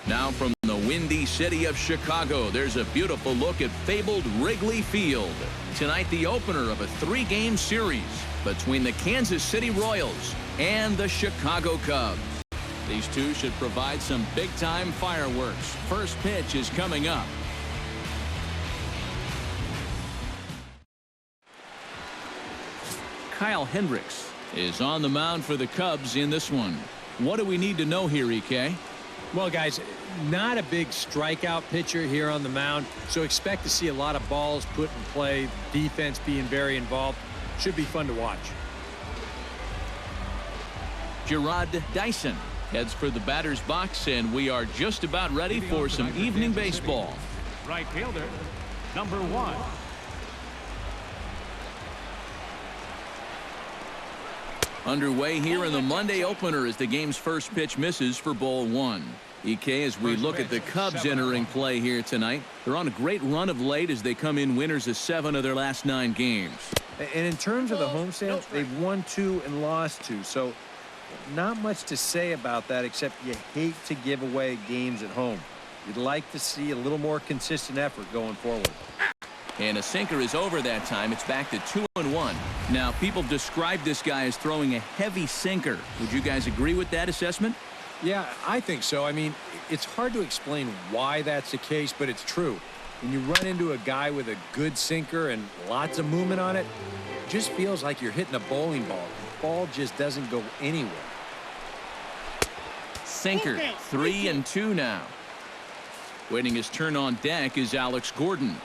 Now from the windy city of Chicago, there's a beautiful look at fabled Wrigley Field. Tonight, the opener of a 3-game series between the Kansas City Royals and the Chicago Cubs. These two should provide some big-time fireworks. First pitch is coming up. Kyle Hendricks is on the mound for the Cubs in this one. What do we need to know here, EK? Well, guys, not a big strikeout pitcher here on the mound, so expect to see a lot of balls put in play, defense being very involved. Should be fun to watch. Gerard Dyson heads for the batter's box, and we are just about ready for some evening baseball. Right fielder, number 1. Underway here in the Monday opener as the game's first pitch misses for ball 1. EK, as we look at the Cubs entering play here tonight, they're on a great run of late as they come in winners of 7 of their last 9 games. And in terms of the homestand, they've won 2 and lost 2, so not much to say about that except you hate to give away games at home. You'd like to see a little more consistent effort going forward. And a sinker is over that time. It's back to 2-1. Now, people describe this guy as throwing a heavy sinker. Would you guys agree with that assessment? Yeah, I think so. I mean, it's hard to explain why that's the case, but it's true. When you run into a guy with a good sinker and lots of movement on it, it just feels like you're hitting a bowling ball. The ball just doesn't go anywhere. Sinker, 3-2 now. Waiting his turn on deck is Alex Gordon.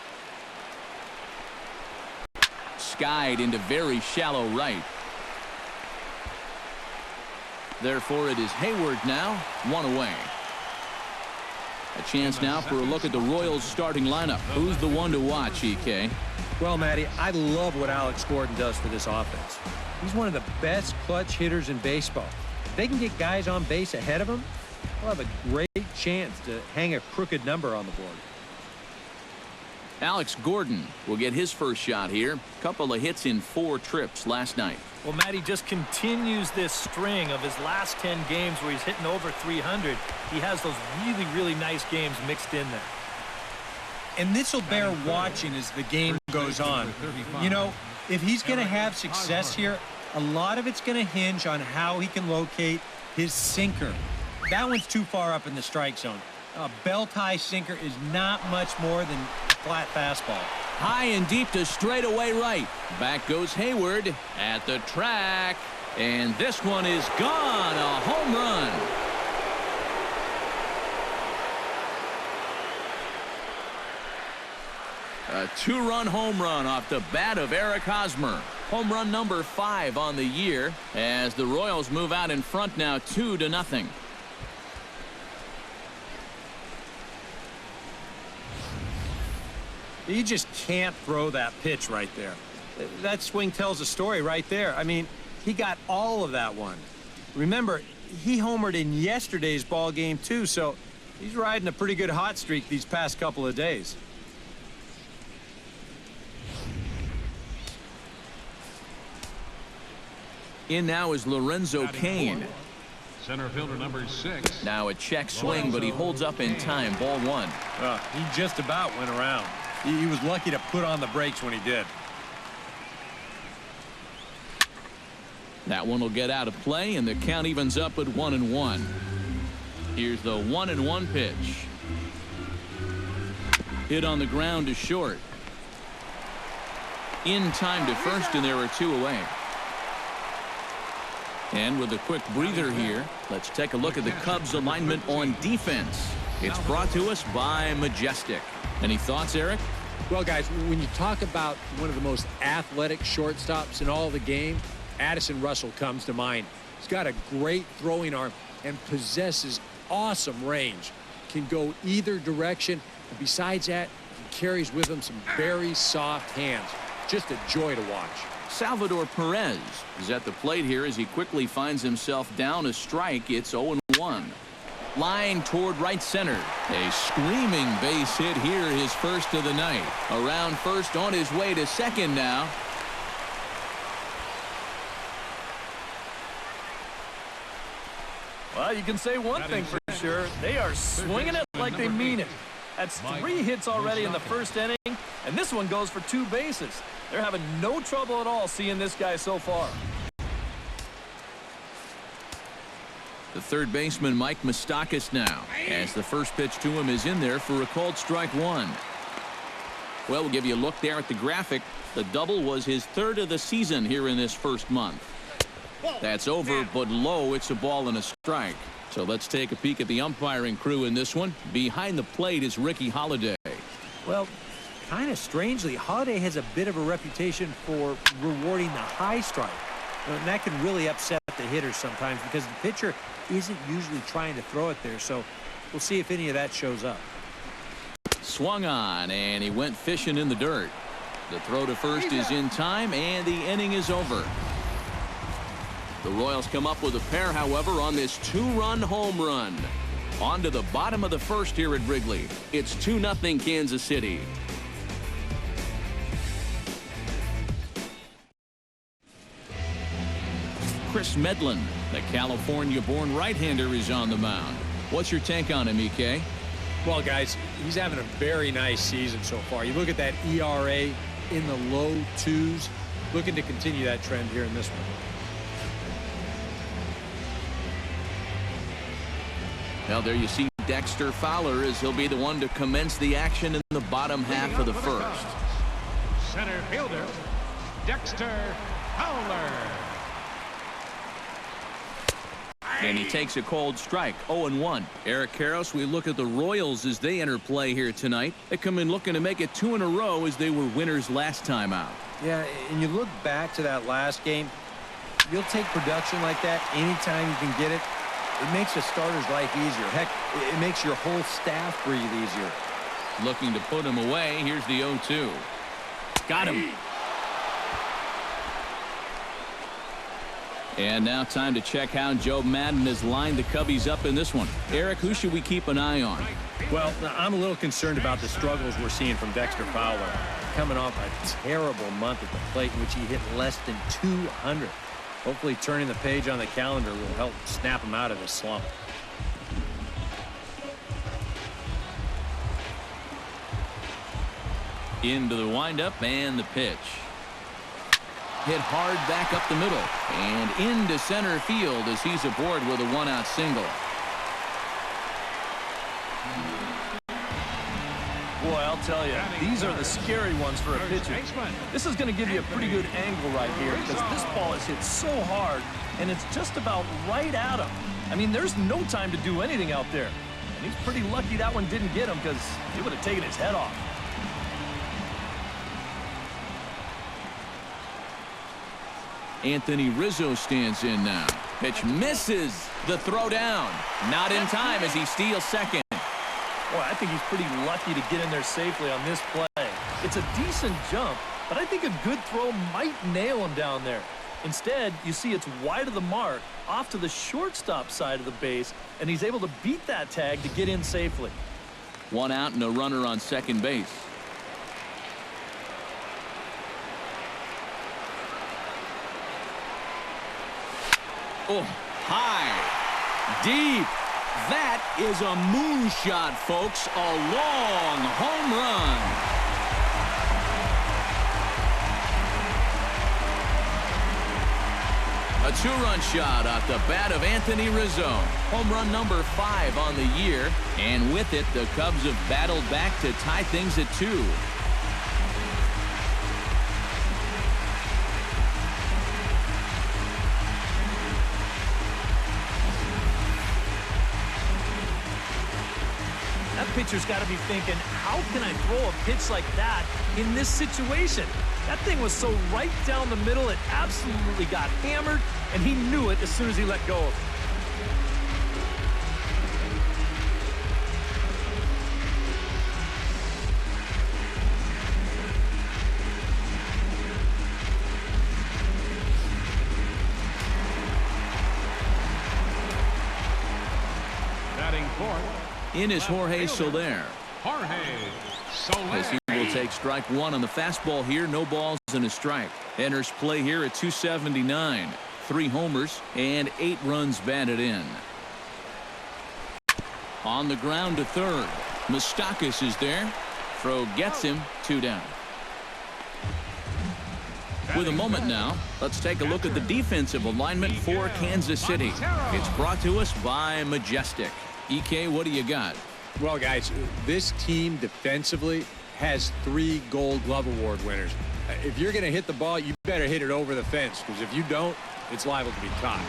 Skied into very shallow right. Therefore, it is Hayward now, 1 away. A chance now for a look at the Royals starting lineup. Who's the one to watch, EK? Well, Matty, I love what Alex Gordon does for this offense. He's one of the best clutch hitters in baseball. If they can get guys on base ahead of him, they'll have a great chance to hang a crooked number on the board. Alex Gordon will get his first shot here. Couple of hits in 4 trips last night. Well, Matty just continues this string of his last 10 games where he's hitting over 300. He has those really, really nice games mixed in there. And this will bear watching as the game goes on. You know, if he's going to have success here, a lot of it's going to hinge on how he can locate his sinker. That one's too far up in the strike zone. A belt-high sinker is not much more than a flat fastball. High and deep to straightaway right. Back goes Hayward at the track. And this one is gone. A home run. A 2-run home run off the bat of Eric Hosmer. Home run number 5 on the year as the Royals move out in front now 2-0. You just can't throw that pitch right there. That swing tells a story right there. I mean, he got all of that one. Remember, he homered in yesterday's ball game too, so he's riding a pretty good hot streak these past couple of days. In now is Lorenzo Cain. Center fielder number 6. Now a check swing, but he holds up in time. Ball 1. He just about went around. He was lucky to put on the brakes when he did. That one will get out of play, and the count evens up at 1-1. Here's the 1-1 pitch. Hit on the ground to short. In time to first, and there are 2 away. And with a quick breather here, let's take a look at the Cubs alignment on defense. It's brought to us by Majestic. Any thoughts, Eric? Well, guys, when you talk about one of the most athletic shortstops in all the game, Addison Russell comes to mind. He's got a great throwing arm and possesses awesome range. Can go either direction. And besides that, he carries with him some very soft hands. Just a joy to watch. Salvador Perez is at the plate here as he quickly finds himself down a strike. It's 0-1. Line toward right center. A screaming base hit here, his first of the night. Around first, on his way to second now. Well, you can say one thing for sure. They are swinging it like they mean it. That's 3 hits already in the first inning, and this one goes for 2 bases. They're having no trouble at all seeing this guy so far. The third baseman, Mike Moustakas, now, as the first pitch to him is in there for a called strike 1. Well, we'll give you a look there at the graphic. The double was his 3rd of the season here in this first month. That's over, but low. It's a ball and a strike. So let's take a peek at the umpiring crew in this one. Behind the plate is Ricky Holiday. Well, kind of strangely, Holiday has a bit of a reputation for rewarding the high strike. And that can really upset the hitters sometimes because the pitcher isn't usually trying to throw it there. So we'll see if any of that shows up. Swung on, and he went fishing in the dirt. The throw to first is in time, and the inning is over. The Royals come up with a pair, however, on this 2-run home run. On to the bottom of the first here at Wrigley. It's 2-0 Kansas City. Chris Medlin, the California-born right-hander, is on the mound. What's your take on him, EK? Well, guys, he's having a very nice season so far. You look at that ERA in the low 2s, looking to continue that trend here in this one. Now there you see Dexter Fowler, as he'll be the one to commence the action in the bottom half of the first. Center fielder, Dexter Fowler. And he takes a cold strike, 0-1. Eric Karros, we look at the Royals as they enter play here tonight. They come in looking to make it 2 in a row as they were winners last time out. Yeah, and you look back to that last game, you'll take production like that anytime you can get it. It makes a starter's life easier. Heck, it makes your whole staff breathe easier. Looking to put him away. Here's the 0-2. Got him. And now time to check how Joe Madden has lined the Cubbies up in this one. Eric, who should we keep an eye on? Well, I'm a little concerned about the struggles we're seeing from Dexter Fowler. Coming off a terrible month at the plate in which he hit less than 200. Hopefully turning the page on the calendar will help snap him out of his slump. Into the windup and the pitch. Hit hard back up the middle and into center field as he's aboard with a 1-out single. Boy, I'll tell you, these are the scary ones for a pitcher. This is going to give you a pretty good angle right here because this ball is hit so hard, and it's just about right at him. I mean, there's no time to do anything out there. And he's pretty lucky that one didn't get him because it would have taken his head off. Anthony Rizzo stands in now. Pitch misses. The throw down. Not in time as he steals second. Boy, I think he's pretty lucky to get in there safely on this play. It's a decent jump, but I think a good throw might nail him down there. Instead, you see it's wide of the mark, off to the shortstop side of the base, and he's able to beat that tag to get in safely. 1 out and a runner on second base. Oh, high, deep. That is a moonshot, folks. A long home run. A 2-run shot off the bat of Anthony Rizzo. Home run number 5 on the year. And with it, the Cubs have battled back to tie things at 2. Pitcher's got to be thinking, how can I throw a pitch like that in this situation? That thing was so right down the middle, it absolutely got hammered, and he knew it as soon as he let go of it. Batting fourth. In is Jorge Soler. Jorge Soler. As he will take strike 1 on the fastball here. No balls and a strike. Enters play here at 279. 3 homers and 8 runs batted in. On the ground to third. Moustakas is there. Throw gets him. 2 down. With a moment now, let's take a look at the defensive alignment for Kansas City. It's brought to us by Majestic. EK, what do you got? Well, guys, this team defensively has 3 Gold Glove Award winners. If you're going to hit the ball, you better hit it over the fence, because if you don't, it's liable to be caught.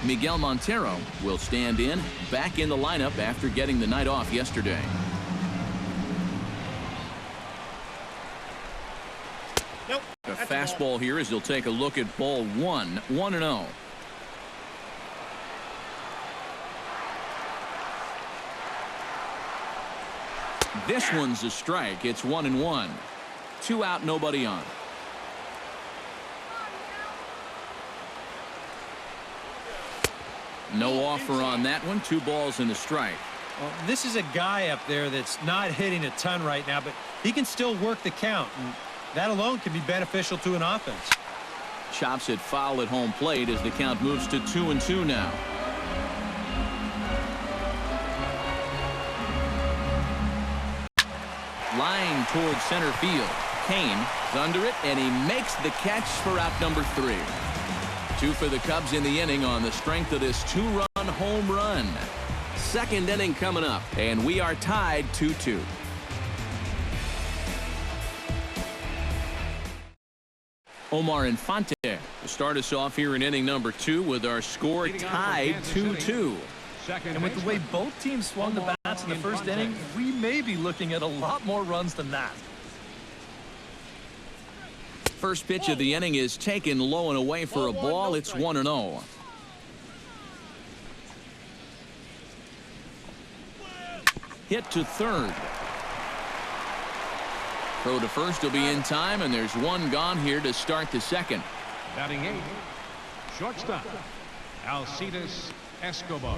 Miguel Montero will stand in, back in the lineup after getting the night off yesterday. Nope. A fastball here as he'll take a look at ball 1, 1-0. This one's a strike. It's 1-1. 2 out, nobody on. No offer on that one. 2 balls and a strike. Well, this is a guy up there that's not hitting a ton right now, but he can still work the count. And that alone can be beneficial to an offense. Chops it foul at home plate as the count moves to 2-2 now. Line towards center field. Kane is under it, and he makes the catch for out number 3. 2 for the Cubs in the inning on the strength of this 2-run home run. Second inning coming up, and we are tied 2-2. Omar Infante to start us off here in inning number 2 with our score tied 2-2. And with the way both teams swung the bats in the first inning, we may be looking at a lot more runs than that. First pitch of the inning is taken low and away for a ball. It's 1-0. Hit to third. Throw to first will be in time, and there's 1 gone here to start the second. Batting 8, shortstop, Alcides Escobar.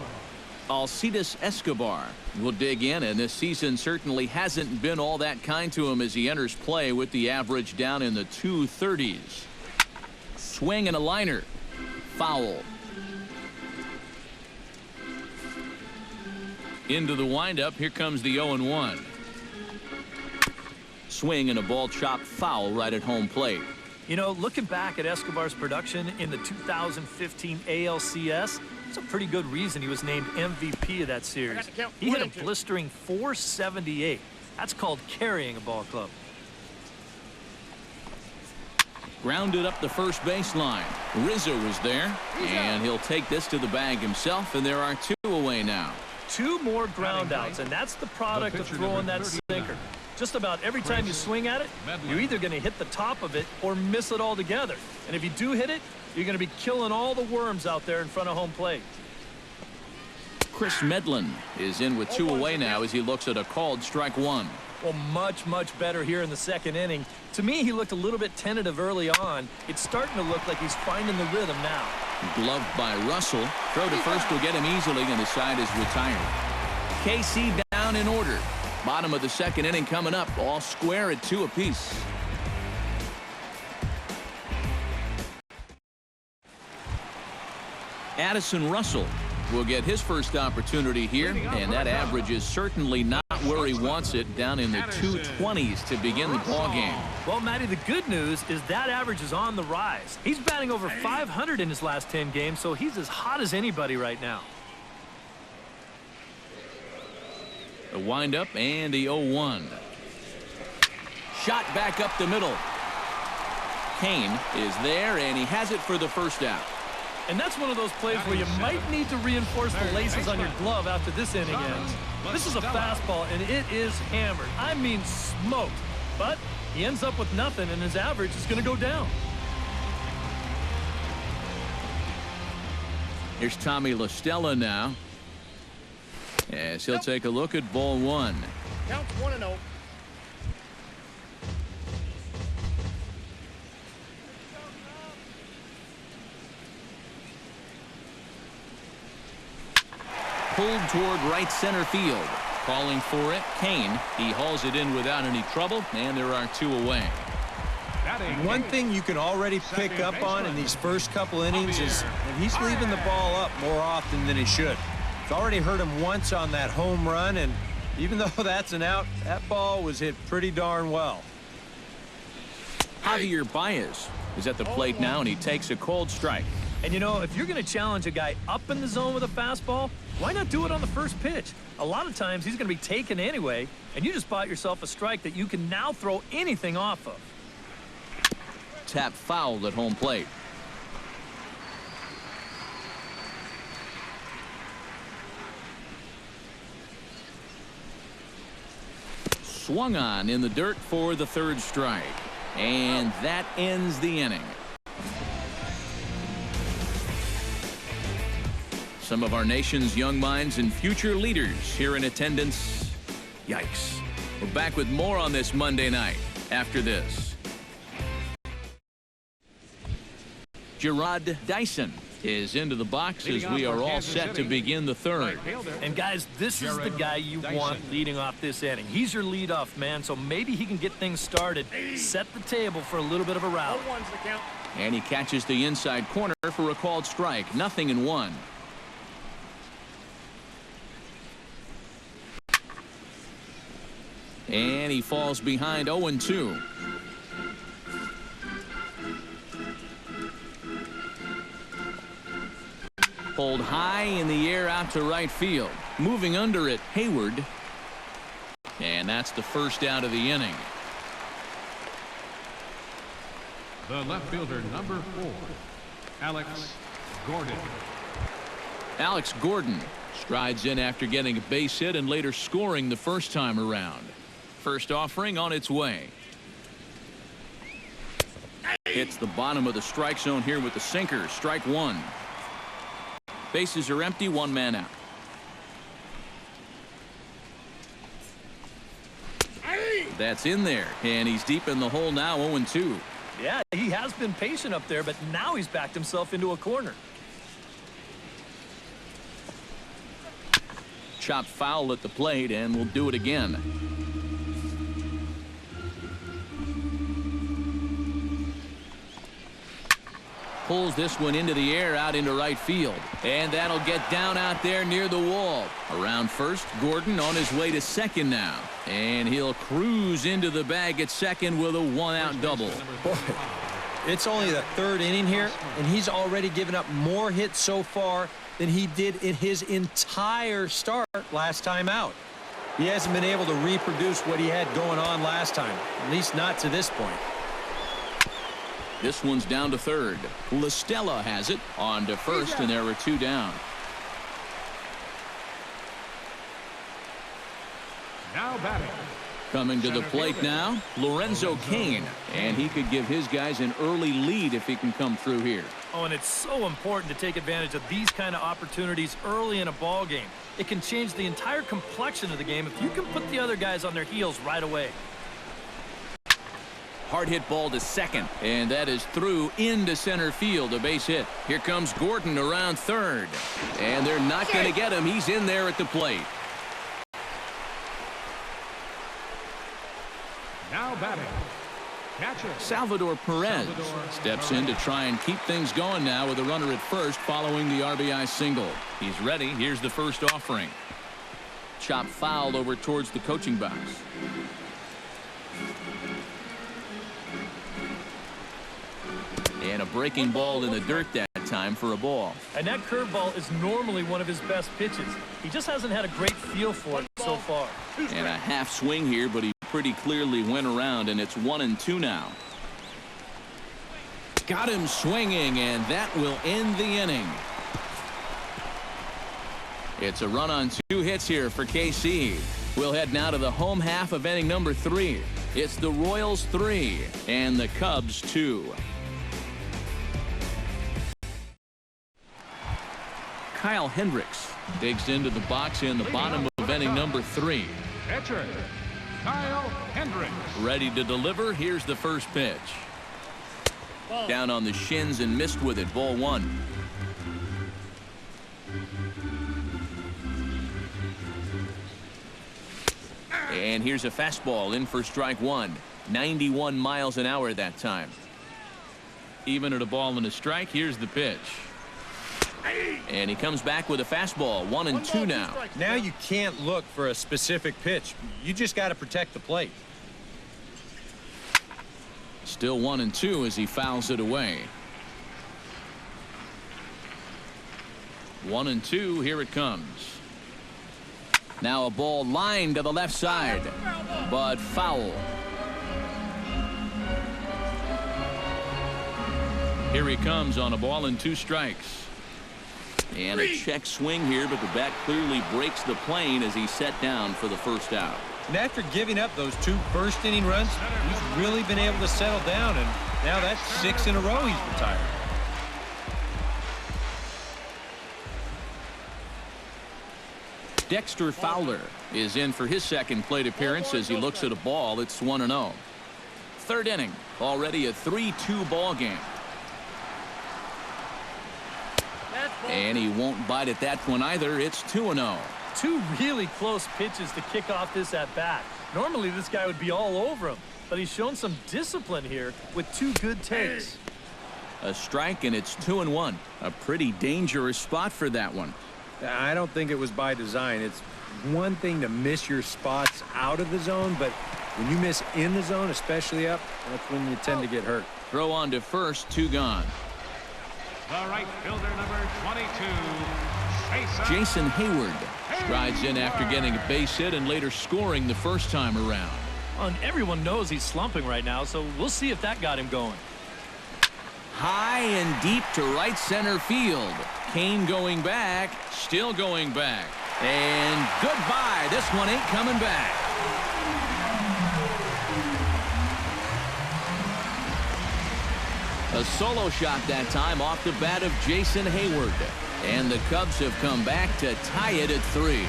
Alcides Escobar will dig in, and this season certainly hasn't been all that kind to him as he enters play with the average down in the 230s. Swing and a liner. Foul. Into the windup. Here comes the 0-1. Swing and a ball chopped foul right at home plate. You know, looking back at Escobar's production in the 2015 ALCS, it's a pretty good reason he was named MVP of that series. He hit a blistering .478. That's called carrying a ball club. Grounded up the first baseline. Rizzo is there, and he'll take this to the bag himself, and there are 2 away now. 2 more ground outs, and that's the product of throwing that sinker. Just about every time you swing at it, you're either going to hit the top of it or miss it altogether. And if you do hit it, you're going to be killing all the worms out there in front of home plate. Chris Medlin is in with 2 away now as he looks at a called strike 1. Well, much better here in the second inning. To me, he looked a little bit tentative early on. It's starting to look like he's finding the rhythm now. Gloved by Russell. Throw to first will get him easily, and the side is retired. KC down in order. Bottom of the second inning coming up. All square at 2 apiece. Addison Russell will get his first opportunity here, and that average is certainly not where he wants it, down in the 220s to begin the ballgame. Well, Matty, the good news is that average is on the rise. He's batting over .500 in his last 10 games, so he's as hot as anybody right now. The windup and the 0-1. Shot back up the middle. Kane is there, and he has it for the first out. And that's one of those plays where you might need to reinforce the laces on your glove after this inning ends. This is a fastball, and it is hammered. I mean smoked. But he ends up with nothing, and his average is going to go down. Here's Tommy La Stella now, as he'll take a look at ball 1. Counts 1-0. Pulled toward right center field. Calling for it, Kane. He hauls it in without any trouble, and there are 2 away. One thing you can already pick up on in these first couple innings is that he's leaving the ball up more often than he should. It's already hurt him once on that home run, and even though that's an out, that ball was hit pretty darn well. Javier Baez is at the plate now, and he takes a cold strike. And, you know, if you're going to challenge a guy up in the zone with a fastball, why not do it on the first pitch? A lot of times he's going to be taken anyway, and you just bought yourself a strike that you can now throw anything off of. Tap foul at home plate. Swung on in the dirt for the third strike. And that ends the inning. Some of our nation's young minds and future leaders here in attendance. Yikes. We're back with more on this Monday night after this. Gerard Dyson is into the box as we are all set to begin the third. And guys, this is the guy you want leading off this inning. He's your leadoff man, so maybe he can get things started, set the table for a little bit of a rout. And he catches the inside corner for a called strike. 0-1. And he falls behind 0-2. Pulled high in the air out to right field. Moving under it, Hayward. And that's the first out of the inning. The left fielder, number 4, Alex Gordon. Alex Gordon strides in after getting a base hit and later scoring the first time around. First offering on its way. Hits the bottom of the strike zone here with the sinker. Strike one. Bases are empty, one man out. That's in there, and he's deep in the hole now, 0-2. Yeah, he has been patient up there, but now he's backed himself into a corner. Chopped foul at the plate, and we'll do it again. Pulls this one into the air out into right field, and that'll get down out there near the wall. Around first, Gordon on his way to second now, and he'll cruise into the bag at second with a one-out double. Boy, it's only the third inning here, and he's already given up more hits so far than he did in his entire start last time out. He hasn't been able to reproduce what he had going on last time, at least not to this point. This one's down to third. LaStella has it on to first, and there are two down. Now batting. Coming to the plate now, Lorenzo Cain, and he could give his guys an early lead if he can come through here. Oh, and it's so important to take advantage of these kind of opportunities early in a ball game. It can change the entire complexion of the game if you can put the other guys on their heels right away. Hard hit ball to second, and that is through into center field, a base hit. Here comes Gordon around third, and they're not going to get him. He's in there at the plate. Now batting. Catcher. Salvador Perez steps in to try and keep things going now with a runner at first following the RBI single. He's ready. Here's the first offering. Chop fouled over towards the coaching box. And a breaking ball in the dirt that time for a ball. And that curveball is normally one of his best pitches. He just hasn't had a great feel for it so far. And a half swing here, but he pretty clearly went around, and it's 1-2 now. Got him swinging, and that will end the inning. It's a run on 2 hits here for KC. We'll head now to the home half of inning number 3. It's the Royals 3 and the Cubs 2. Kyle Hendricks digs into the box in the bottom of inning number 3. Catcher. Kyle Hendricks. Ready to deliver. Here's the first pitch. Down on the shins and missed with it. Ball 1. And here's a fastball in for strike 1. 91 miles an hour that time. Even at a ball and a strike, here's the pitch. And he comes back with a fastball. 1-2 now. Now you can't look for a specific pitch. You just got to protect the plate. Still 1-2 as he fouls it away. 1-2. Here it comes. Now a ball lined to the left side, but foul. Here he comes on a ball and 2 strikes. And a check swing here, but the bat clearly breaks the plane as he's set down for the first out. And after giving up those 2 first-inning runs, he's really been able to settle down, and now that's 6 in a row he's retired. Dexter Fowler is in for his second plate appearance as he looks at a ball. It's 1-0. Third inning, already a 3-2 ball game. And he won't bite at that one either. It's 2-0. 2 really close pitches to kick off this at bat. Normally this guy would be all over him, but he's shown some discipline here with 2 good takes. A strike, and it's 2-1. A pretty dangerous spot for that one. I don't think it was by design. It's one thing to miss your spots out of the zone, but when you miss in the zone, especially up, that's when you tend to get hurt. Throw on to first, 2 gone. The right fielder, number 22, Jason Hayward strides in after getting a base hit and later scoring the first time around. And everyone knows he's slumping right now, so we'll see if that got him going. High and deep to right center field. Kane going back, still going back. And goodbye. This one ain't coming back. A solo shot that time off the bat of Jason Hayward. And the Cubs have come back to tie it at 3.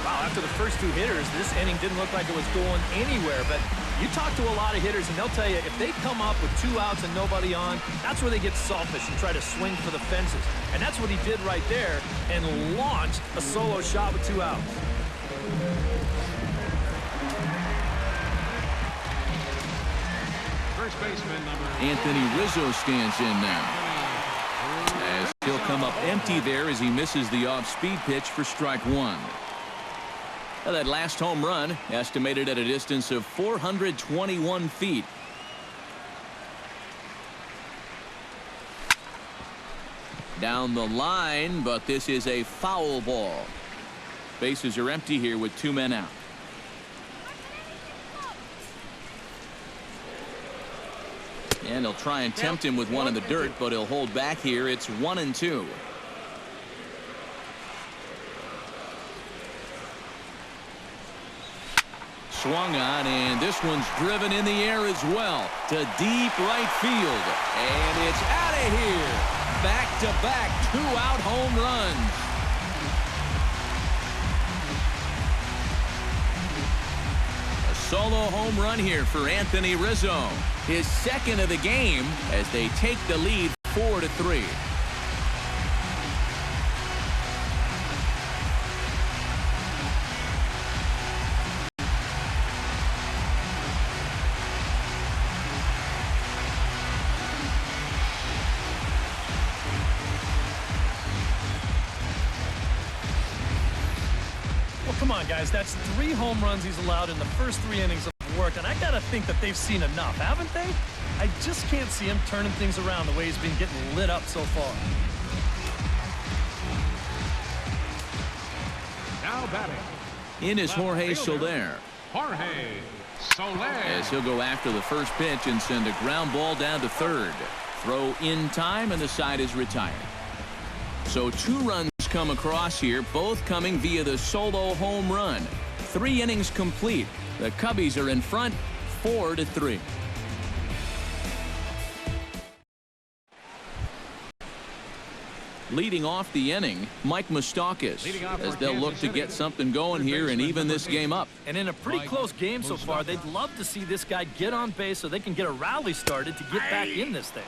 Wow, after the first 2 hitters, this inning didn't look like it was going anywhere, but you talk to a lot of hitters and they'll tell you if they come up with 2 outs and nobody on, that's where they get selfish and try to swing for the fences. And that's what he did right there and launched a solo shot with 2 outs. first baseman, number Anthony Rizzo stands in now. As he'll come up empty there as he misses the off-speed pitch for strike 1. Now that last home run estimated at a distance of 421 feet. Down the line, but this is a foul ball. Bases are empty here with 2 men out. And he'll try and tempt him with one in the dirt, but he'll hold back here. It's 1-2. Swung on, and this one's driven in the air as well to deep right field. And it's out of here. Back-to-back 2-out home runs. A solo home run here for Anthony Rizzo. His second of the game as they take the lead 4-3. Come on, guys, that's 3 home runs he's allowed in the first 3 innings of work, and I gotta think that they've seen enough, haven't they? I just can't see him turning things around the way he's been getting lit up so far. now batting. In is Jorge Soler. Jorge Soler. As he'll go after the first pitch and send a ground ball down to third. Throw in time, and the side is retired. So 2 runs come across here, both coming via the solo home run. 3 innings complete. The Cubbies are in front 4-3. Leading off the inning, Mike Moustakas, as they'll look to get something going here and even this game up. And in a pretty close game so far, they'd love to see this guy get on base so they can get a rally started to get back in this thing.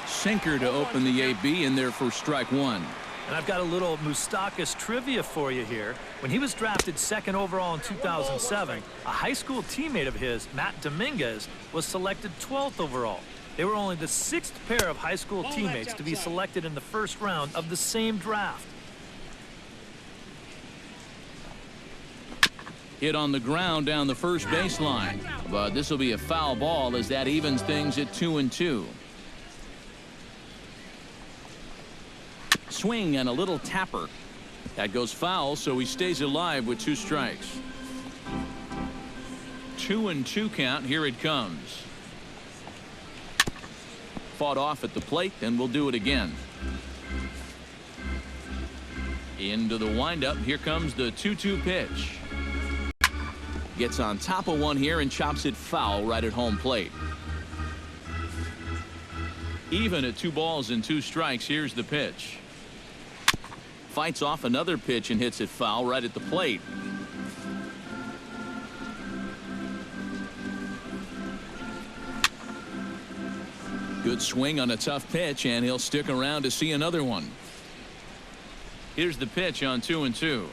Sinker to open the AB in there for strike 1. And I've got a little Moustakas trivia for you here. When he was drafted 2nd overall in 2007, a high school teammate of his, Matt Dominguez, was selected 12th overall. They were only the 6th pair of high school teammates to be selected in the 1st round of the same draft. Hit on the ground down the first baseline, but this will be a foul ball as that evens things at 2-2. Swing and a little tapper. That goes foul, so he stays alive with 2 strikes. 2-2 count. Here it comes. Fought off at the plate, and we'll do it again. Into the windup. Here comes the 2-2 pitch. Gets on top of one here and chops it foul right at home plate. Even at 2 balls and 2 strikes. Here's the pitch. Fights off another pitch and hits it foul right at the plate. Good swing on a tough pitch, and he'll stick around to see another one. Here's the pitch on 2-2.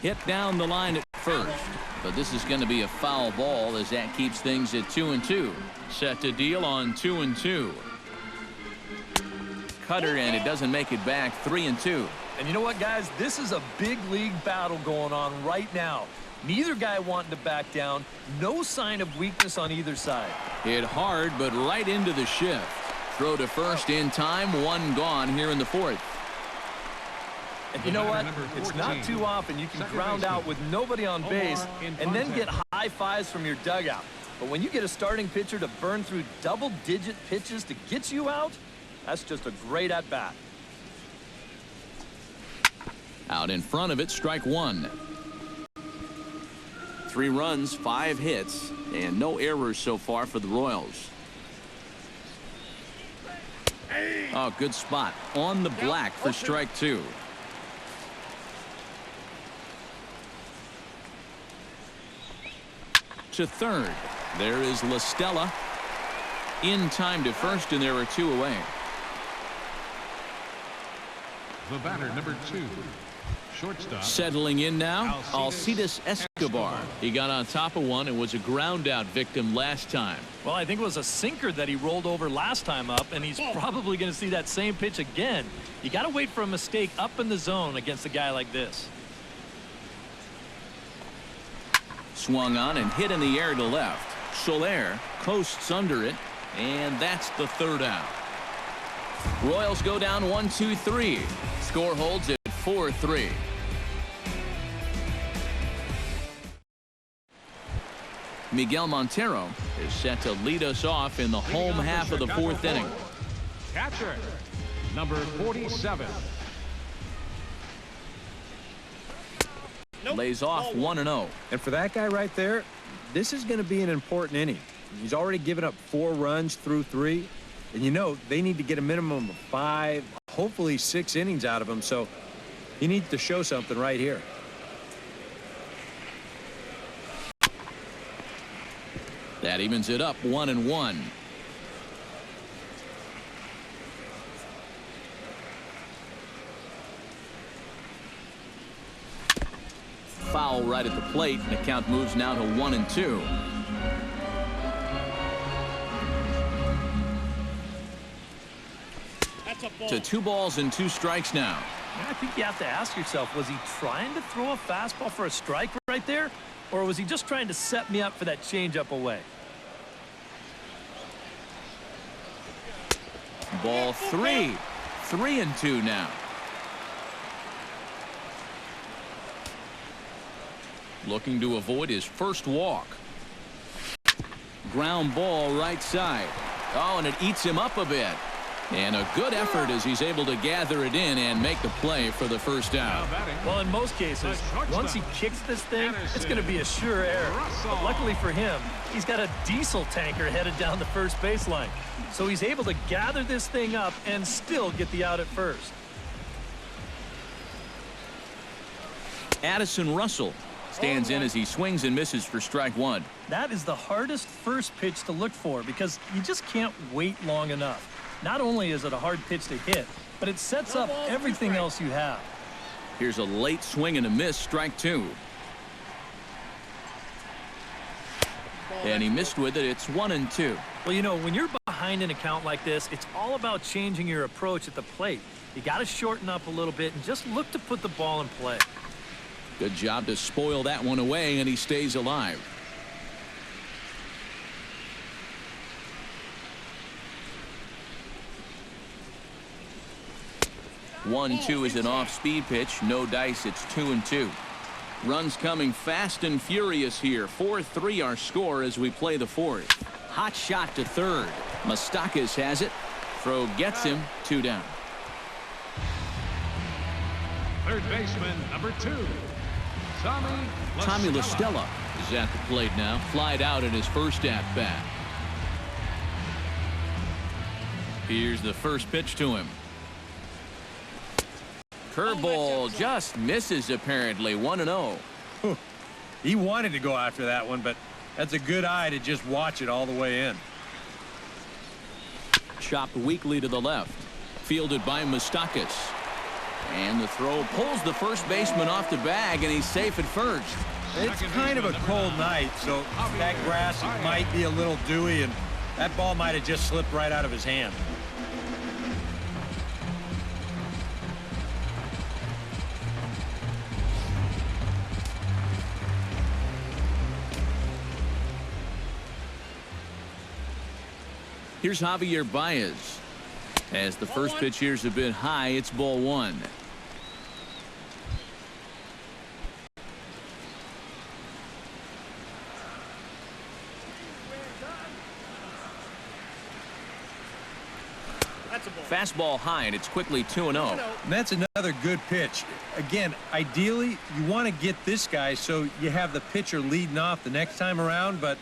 Hit down the line at first, but this is going to be a foul ball as that keeps things at 2-2. Set to deal on 2-2. Cutter, and it doesn't make it back. 3-2. And you know what, guys? This is a big league battle going on right now. Neither guy wanting to back down. No sign of weakness on either side. Hit hard, but right into the shift. Throw to first in time. 1 gone here in the 4th. And you know what? It's not too often you can ground out with nobody on base and then get high fives from your dugout. But when you get a starting pitcher to burn through double-digit pitches to get you out, that's just a great at-bat. Out in front of it, strike 1. 3 runs, 5 hits, and no errors so far for the Royals. Oh, good spot on the black for strike 2. To third. There is La Stella. In time to first, and there are 2 away. The batter, number 2, shortstop. Settling in now, Alcides Escobar. He got on top of one and was a ground out victim last time. Well, I think it was a sinker that he rolled over last time up, and he's probably going to see that same pitch again. You got to wait for a mistake up in the zone against a guy like this. Swung on and hit in the air to left. Soler coasts under it, and that's the 3rd out. Royals go down 1-2-3. Score holds at 4-3. Miguel Montero is set to lead us off in the home half of the 4th inning. Catcher, number 47. Lays off 1-0. And for that guy right there, this is going to be an important inning. He's already given up 4 runs through 3. And you know, they need to get a minimum of 5, hopefully 6 innings out of him. So he needs to show something right here. That evens it up 1-1. Foul right at the plate, and the count moves now to 1-2. To 2 balls and 2 strikes now. I think you have to ask yourself, was he trying to throw a fastball for a strike right there? Or was he just trying to set me up for that changeup away? Ball 3. 3-2 now. Looking to avoid his first walk. Ground ball right side. Oh, and it eats him up a bit. And a good effort as he's able to gather it in and make the play for the first out. Well, in most cases, once he kicks this thing, it's going to be a sure error. But luckily for him, he's got a diesel tanker headed down the first baseline. So he's able to gather this thing up and still get the out at first. Addison Russell stands in as he swings and misses for strike 1. That is the hardest first pitch to look for because you just can't wait long enough. Not only is it a hard pitch to hit, but it sets up everything else you have. Here's a late swing and a miss, strike two. And he missed with it. It's 1-2. Well, you know, when you're behind an account like this, it's all about changing your approach at the plate. You got to shorten up a little bit and just look to put the ball in play. Good job to spoil that one away, and he stays alive. One-two is an off-speed pitch. No dice. It's 2-2. Runs coming fast and furious here. 4-3 our score as we play the fourth. Hot shot to third. Moustakas has it. Throw gets him. 2 down. Third baseman, number 2. Tommy La Stella is at the plate now. Flied out in his first at-bat. Here's the first pitch to him. Curveball just misses apparently. 1-0. He wanted to go after that one, but that's a good eye to just watch it all the way in. Chopped weakly to the left. Fielded by Moustakas. And the throw pulls the first baseman off the bag, and he's safe at first. It's kind of a cold night, so that grass might be a little dewy, and that ball might have just slipped right out of his hand. Here's Javier Baez. As the first pitch here's a bit high, it's ball 1. Fastball high, and it's quickly 2-0. And that's another good pitch. Again, ideally, you want to get this guy so you have the pitcher leading off the next time around, but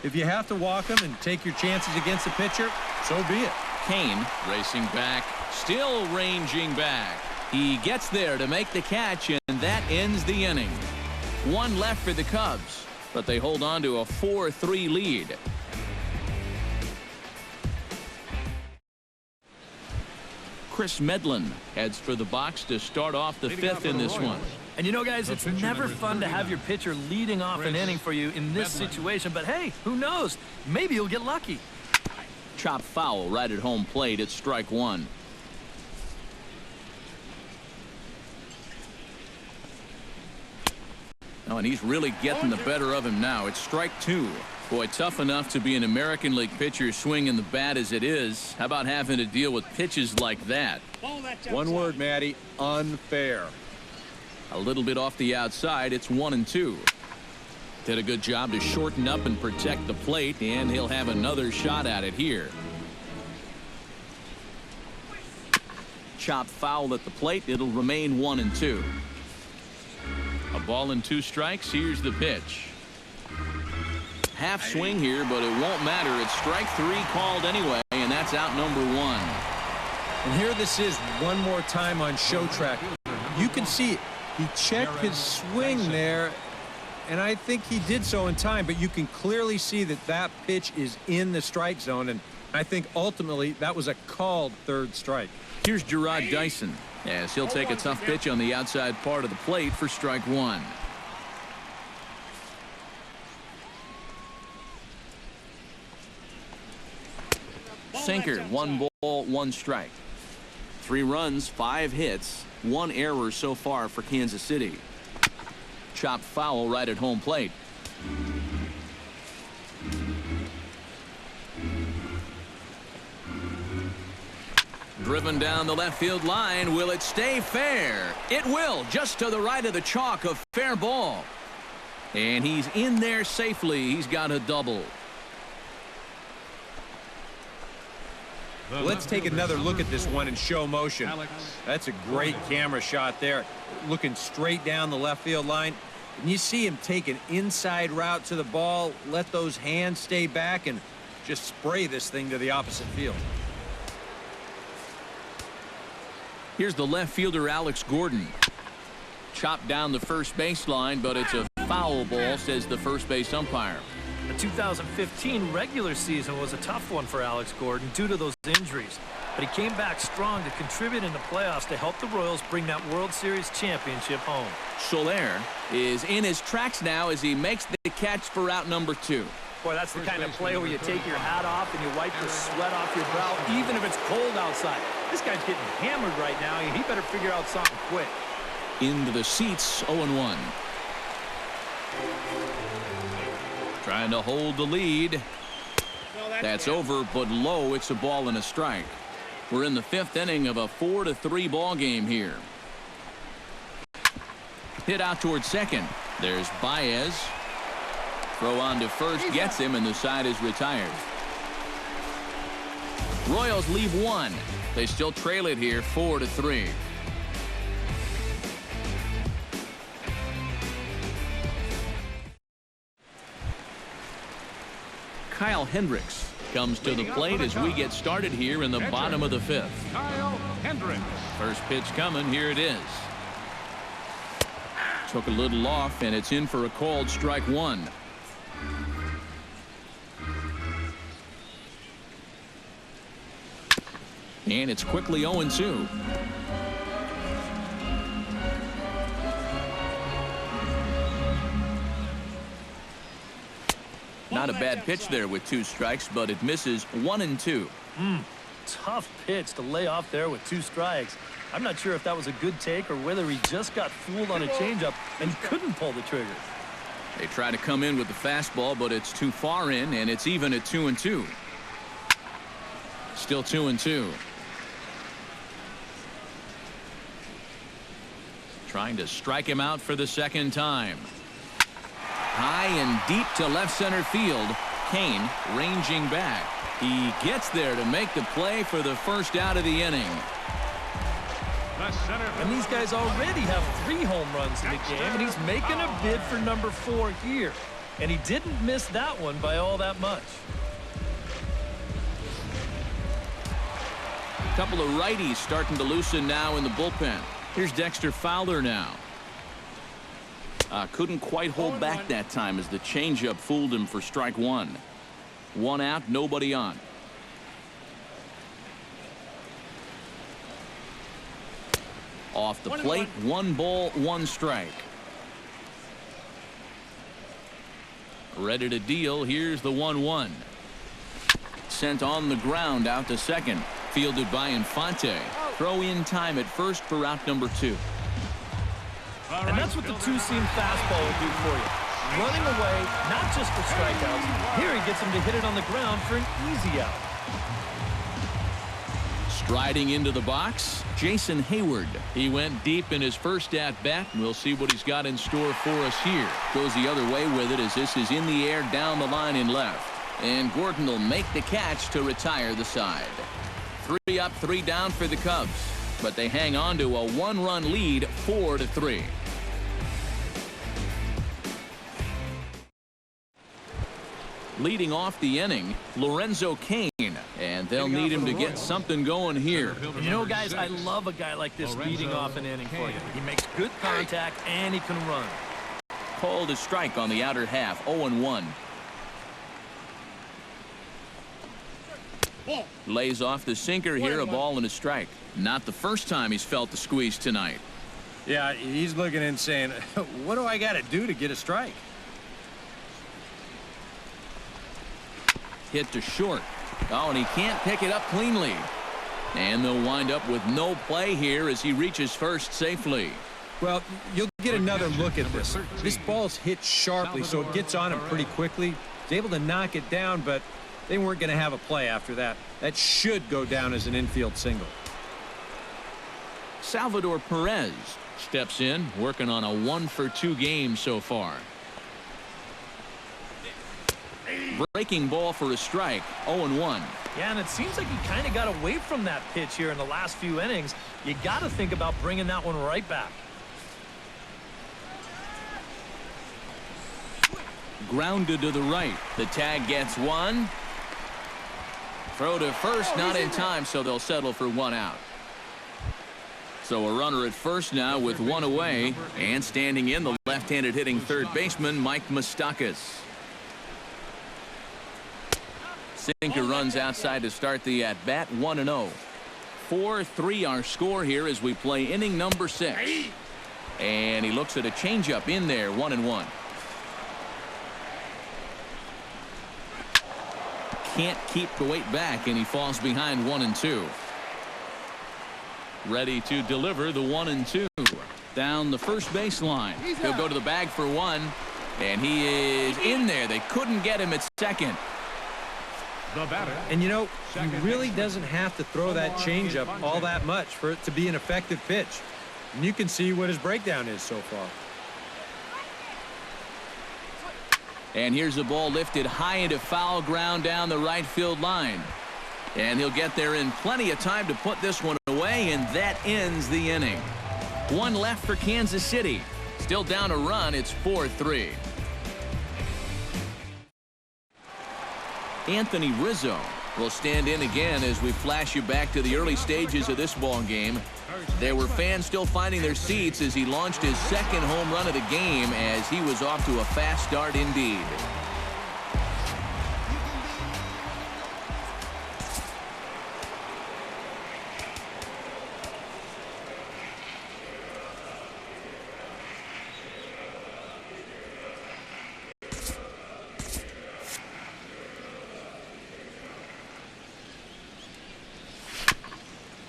if you have to walk him and take your chances against the pitcher, so be it. Kane racing back, still ranging back. He gets there to make the catch, and that ends the inning. 1 left for the Cubs, but they hold on to a 4-3 lead. Chris Medlin heads for the box to start off the 5th in this one. And you know, guys, it's never fun to have your pitcher leading off an inning for you in this situation. But, hey, who knows? Maybe you'll get lucky. Chop foul right at home plate. It's strike 1. Oh, and he's really getting the better of him now. It's strike 2. Boy, tough enough to be an American League pitcher swinging the bat as it is. How about having to deal with pitches like that? One word, Matty. Unfair. A little bit off the outside. It's 1-2. Did a good job to shorten up and protect the plate, and he'll have another shot at it here. Chop foul at the plate. It'll remain 1-2. A ball and 2 strikes. Here's the pitch. Half swing here, but it won't matter. It's strike 3 called anyway, and that's out number 1. And here this is one more time on show track. You can see it. He checked his swing there, and I think he did so in time, but you can clearly see that that pitch is in the strike zone, and I think ultimately that was a called 3rd strike. Here's Gerard Dyson, as he'll take a tough pitch on the outside part of the plate for strike 1. Sinker, 1 ball, 1 strike. 3 runs, 5 hits, 1 error so far for Kansas City. Chopped foul right at home plate. Driven down the left field line. Will it stay fair? It will, just to the right of the chalk. A fair ball. And he's in there safely. He's got a double. Let's take another look at this one in show motion. That's a great camera shot there, looking straight down the left field line. And you see him take an inside route to the ball, let those hands stay back, and just spray this thing to the opposite field. Here's the left fielder, Alex Gordon. Chopped down the first baseline, but it's a foul ball, says the first base umpire. The 2015 regular season was a tough one for Alex Gordon due to those injuries. but he came back strong to contribute in the playoffs to help the Royals bring that World Series championship home. Soler is in his tracks now as he makes the catch for out number 2. Boy, that's the kind of play where you take your hat off and you wipe the sweat off your brow, even if it's cold outside. This guy's getting hammered right now. He better figure out something quick. Into the seats, 0-1. Trying to hold the lead. That's over, but low. It's a ball and a strike. We're in the 5th inning of a 4-3 ball game here. Hit out towards second. There's Baez. Throw on to first, gets him, and the side is retired. Royals leave 1. They still trail it here 4-3. Kyle Hendricks comes to the plate as we get started here in the bottom of the 5th. Kyle Hendricks. First pitch coming. Here it is. Took a little off, and it's in for a called strike 1. And it's quickly 0-2. Not a bad pitch there with 2 strikes, but it misses 1-2. Tough pitch to lay off there with 2 strikes. I'm not sure if that was a good take or whether he just got fooled on a changeup and couldn't pull the trigger. They try to come in with the fastball, but it's too far in, and it's even at 2-2. Still 2-2. Trying to strike him out for the second time. High and deep to left center field. Kane ranging back. He gets there to make the play for the first out of the inning. And these guys already have 3 home runs in the game, and he's making a bid for number 4 here. And he didn't miss that one by all that much. A couple of righties starting to loosen now in the bullpen. Here's Dexter Fowler now. Couldn't quite hold back that time as the changeup fooled him for strike 1. 1 out, nobody on. Off the plate, 1 ball, 1 strike. Ready to deal. Here's the 1-1. Sent on the ground out to second. Fielded by Infante. Throw in time at first for out number 2. And that's what the 2-seam fastball will do for you. Running away, not just for strikeouts. Here he gets him to hit it on the ground for an easy out. Striding into the box, Jason Hayward. He went deep in his first at-bat, and we'll see what he's got in store for us here. Goes the other way with it as this is in the air down the line in left. And Gordon will make the catch to retire the side. 3 up, 3 down for the Cubs. But they hang on to a 1-run lead, 4-3. Leading off the inning, Lorenzo Cain. And they'll need him to get something going here. You know, guys, I love a guy like this leading off an inning for you. He makes good contact, and he can run. Called a strike on the outer half, 0-1. Lays off the sinker here, a ball and a strike. Not the first time he's felt the squeeze tonight. Yeah, he's looking and saying, what do I got to do to get a strike? Hit to short. Oh, and he can't pick it up cleanly. And they'll wind up with no play here as he reaches first safely. Well, you'll get another look at this. This ball's hit sharply, so it gets on him pretty quickly. He's able to knock it down, but they weren't going to have a play after that. That should go down as an infield single. Salvador Perez steps in, working on a 1-for-2 game so far. Breaking ball for a strike, 0-1. Yeah, and it seems like he kind of got away from that pitch here in the last few innings. You got to think about bringing that one right back. Grounded to the right. The tag gets 1. Throw to first, not in time, so they'll settle for 1 out. So a runner at first now with 1 away, and standing in the left-handed hitting third baseman Mike Moustakas. Sinker runs outside to start the at-bat, 1-0. 4-3 our score here as we play inning number 6. And he looks at a changeup in there, 1-1. Can't keep the weight back, and he falls behind 1-2. Ready to deliver the 1-2. Down the first baseline. He'll go to the bag for 1, and he is in there. They couldn't get him at second. And you know, he really doesn't have to throw that changeup all that much for it to be an effective pitch. And you can see what his breakdown is so far. And here's the ball lifted high into foul ground down the right field line. And he'll get there in plenty of time to put this one away, and that ends the inning. 1 left for Kansas City. Still down a run. It's 4-3. Anthony Rizzo will stand in again as we flash you back to the early stages of this ball game. There were fans still finding their seats as he launched his second home run of the game, as he was off to a fast start indeed.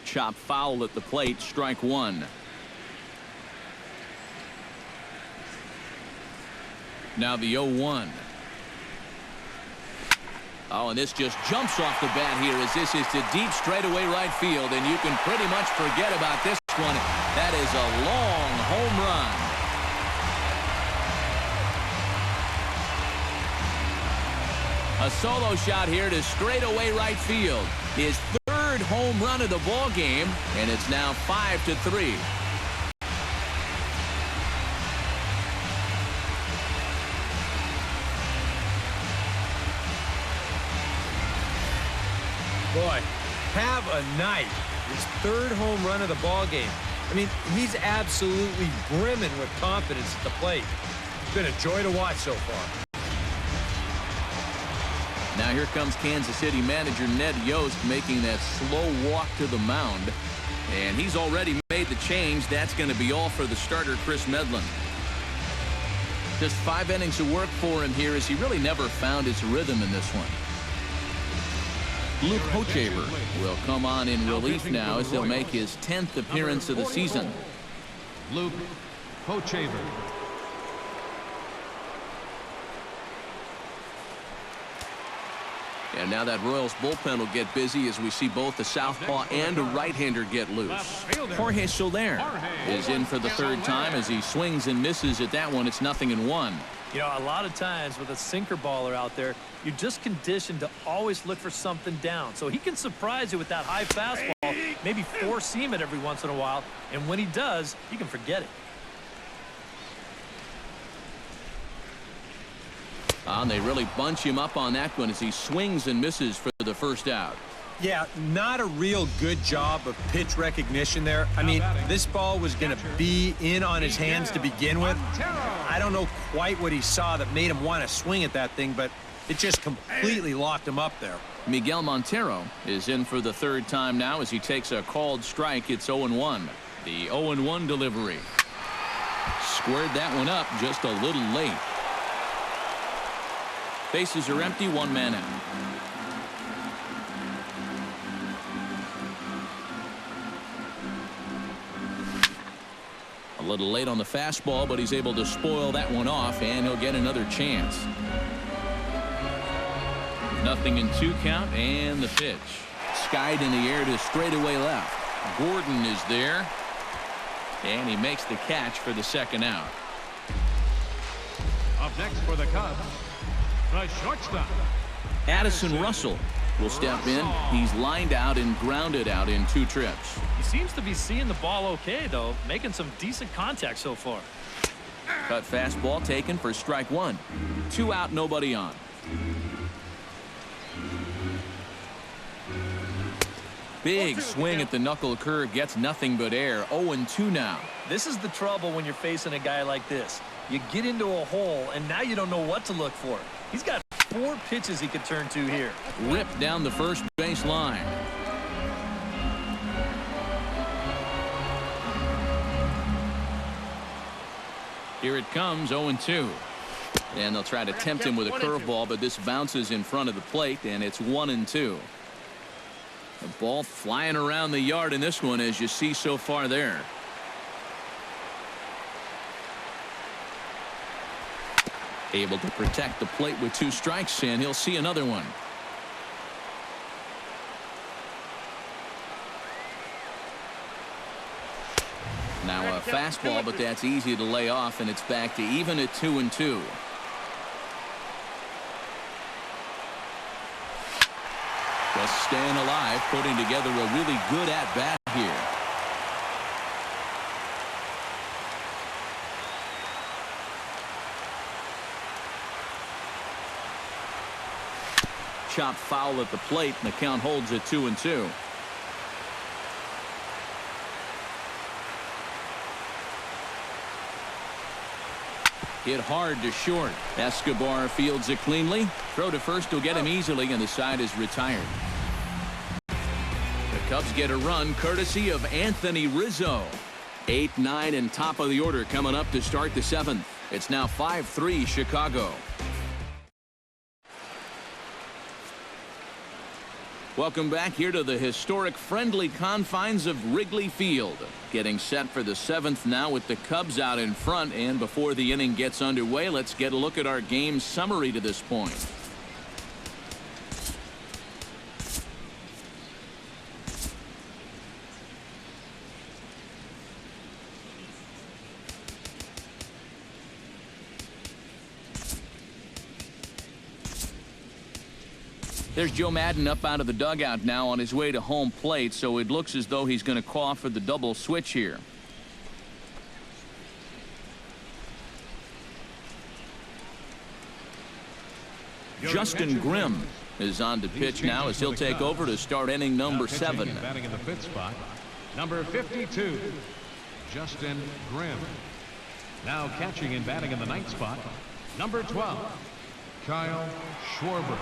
Chop foul at the plate, strike 1. Now the 0-1. Oh, and this just jumps off the bat here as this is to deep straightaway right field, and you can pretty much forget about this one. That is a long home run. A solo shot here to straightaway right field. His third home run of the ball game, and it's now 5-3. Boy, have a night. His third home run of the ball game. I mean, he's absolutely brimming with confidence at the plate. It's been a joy to watch so far. Now here comes Kansas City manager Ned Yost making that slow walk to the mound. And he's already made the change. That's going to be all for the starter, Chris Medlin. Just 5 innings of work for him here as he really never found his rhythm in this one. Luke Hochaver will come on in relief now as he'll make his 10th appearance of the season. Luke Hochaver. And now that Royals bullpen will get busy as we see both the southpaw and a right-hander get loose. Jorge Soler is in for the third time as he swings and misses at that one. It's 0-1. You know, a lot of times with a sinker baller out there, you're just conditioned to always look for something down. So he can surprise you with that high fastball, maybe four-seam it every once in a while, and when he does, you can forget it. And they really bunch him up on that one as he swings and misses for the first out. Yeah, not a real good job of pitch recognition there. I mean, this ball was going to be in on his hands to begin with. I don't know quite what he saw that made him want to swing at that thing, but it just completely locked him up there. Miguel Montero is in for the third time now as he takes a called strike. It's 0-1. The 0-1 delivery. Squared that one up just a little late. Bases are empty, 1 man out. A little late on the fastball, but he's able to spoil that one off, and he'll get another chance. 0-2 count, and the pitch. Skied in the air to straightaway left. Gordon is there, and he makes the catch for the second out. Up next for the Cubs, the shortstop, Addison Russell will step in. He's lined out and grounded out in 2 trips. He seems to be seeing the ball okay, though, making some decent contact so far. Cut fastball taken for strike 1. 2 out, nobody on. Big swing at the knuckle curve, gets nothing but air. 0-2 now. This is the trouble when you're facing a guy like this. You get into a hole, and now you don't know what to look for. He's got 4 pitches he could turn to here. Ripped down the first base line. Here it comes, 0-2. And they'll try to tempt him with a curveball, but this bounces in front of the plate, and it's 1-2. The ball flying around the yard in this one, as you see so far there. Able to protect the plate with 2 strikes, and he'll see another one. Now a fastball, but that's easy to lay off, and it's back to even at 2-2. Just staying alive, putting together a really good at-bat here. Chop foul at the plate, and the count holds at 2-2. Hit hard to short. Escobar fields it cleanly. Throw to first will get him easily, and the side is retired. The Cubs get a run courtesy of Anthony Rizzo. 8, 9, and top of the order coming up to start the 7th. It's now 5-3 Chicago. Welcome back here to the historic friendly confines of Wrigley Field. Getting set for the 7th now with the Cubs out in front, and before the inning gets underway, let's get a look at our game summary to this point. There's Joe Madden up out of the dugout now on his way to home plate, so it looks as though he's going to call for the double switch here. Justin Grimm is on to pitch now as he'll take over to start inning number 7. Batting in the 5th spot, number 52, Justin Grimm. Now catching and batting in the 9th spot, number 12, Kyle Schwarber.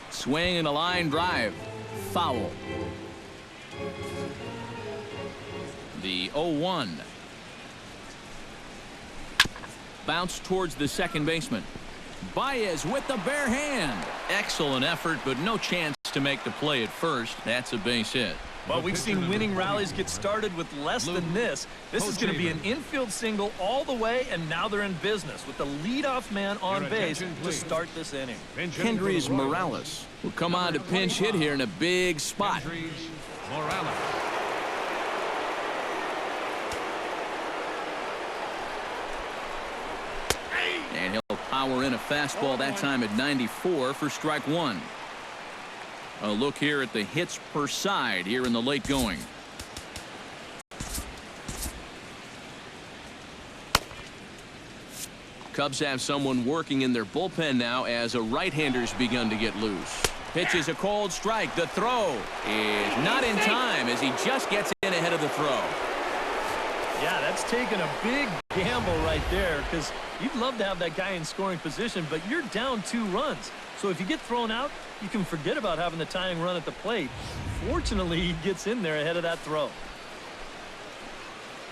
Swing and a line drive. Foul. The 0-1. Bounce towards the second baseman. Baez with the bare hand. Excellent effort, but no chance to make the play at first. That's a base hit. Well, we've seen winning rallies get started with less than this. This is going to be an infield single all the way, and now they're in business with the leadoff man on base to start this inning. Kendrys Morales will come on to pinch hit here in a big spot. Morales. And he'll power in a fastball that time at 94 for strike 1. A look here at the hits per side here in the late going. Cubs have someone working in their bullpen now as a right-hander's begun to get loose. Pitches a cold strike. The throw is not in time as he just gets in ahead of the throw. Yeah, that's taking a big gamble right there, because you'd love to have that guy in scoring position, but you're down 2 runs. So if you get thrown out, you can forget about having the tying run at the plate. Fortunately, he gets in there ahead of that throw.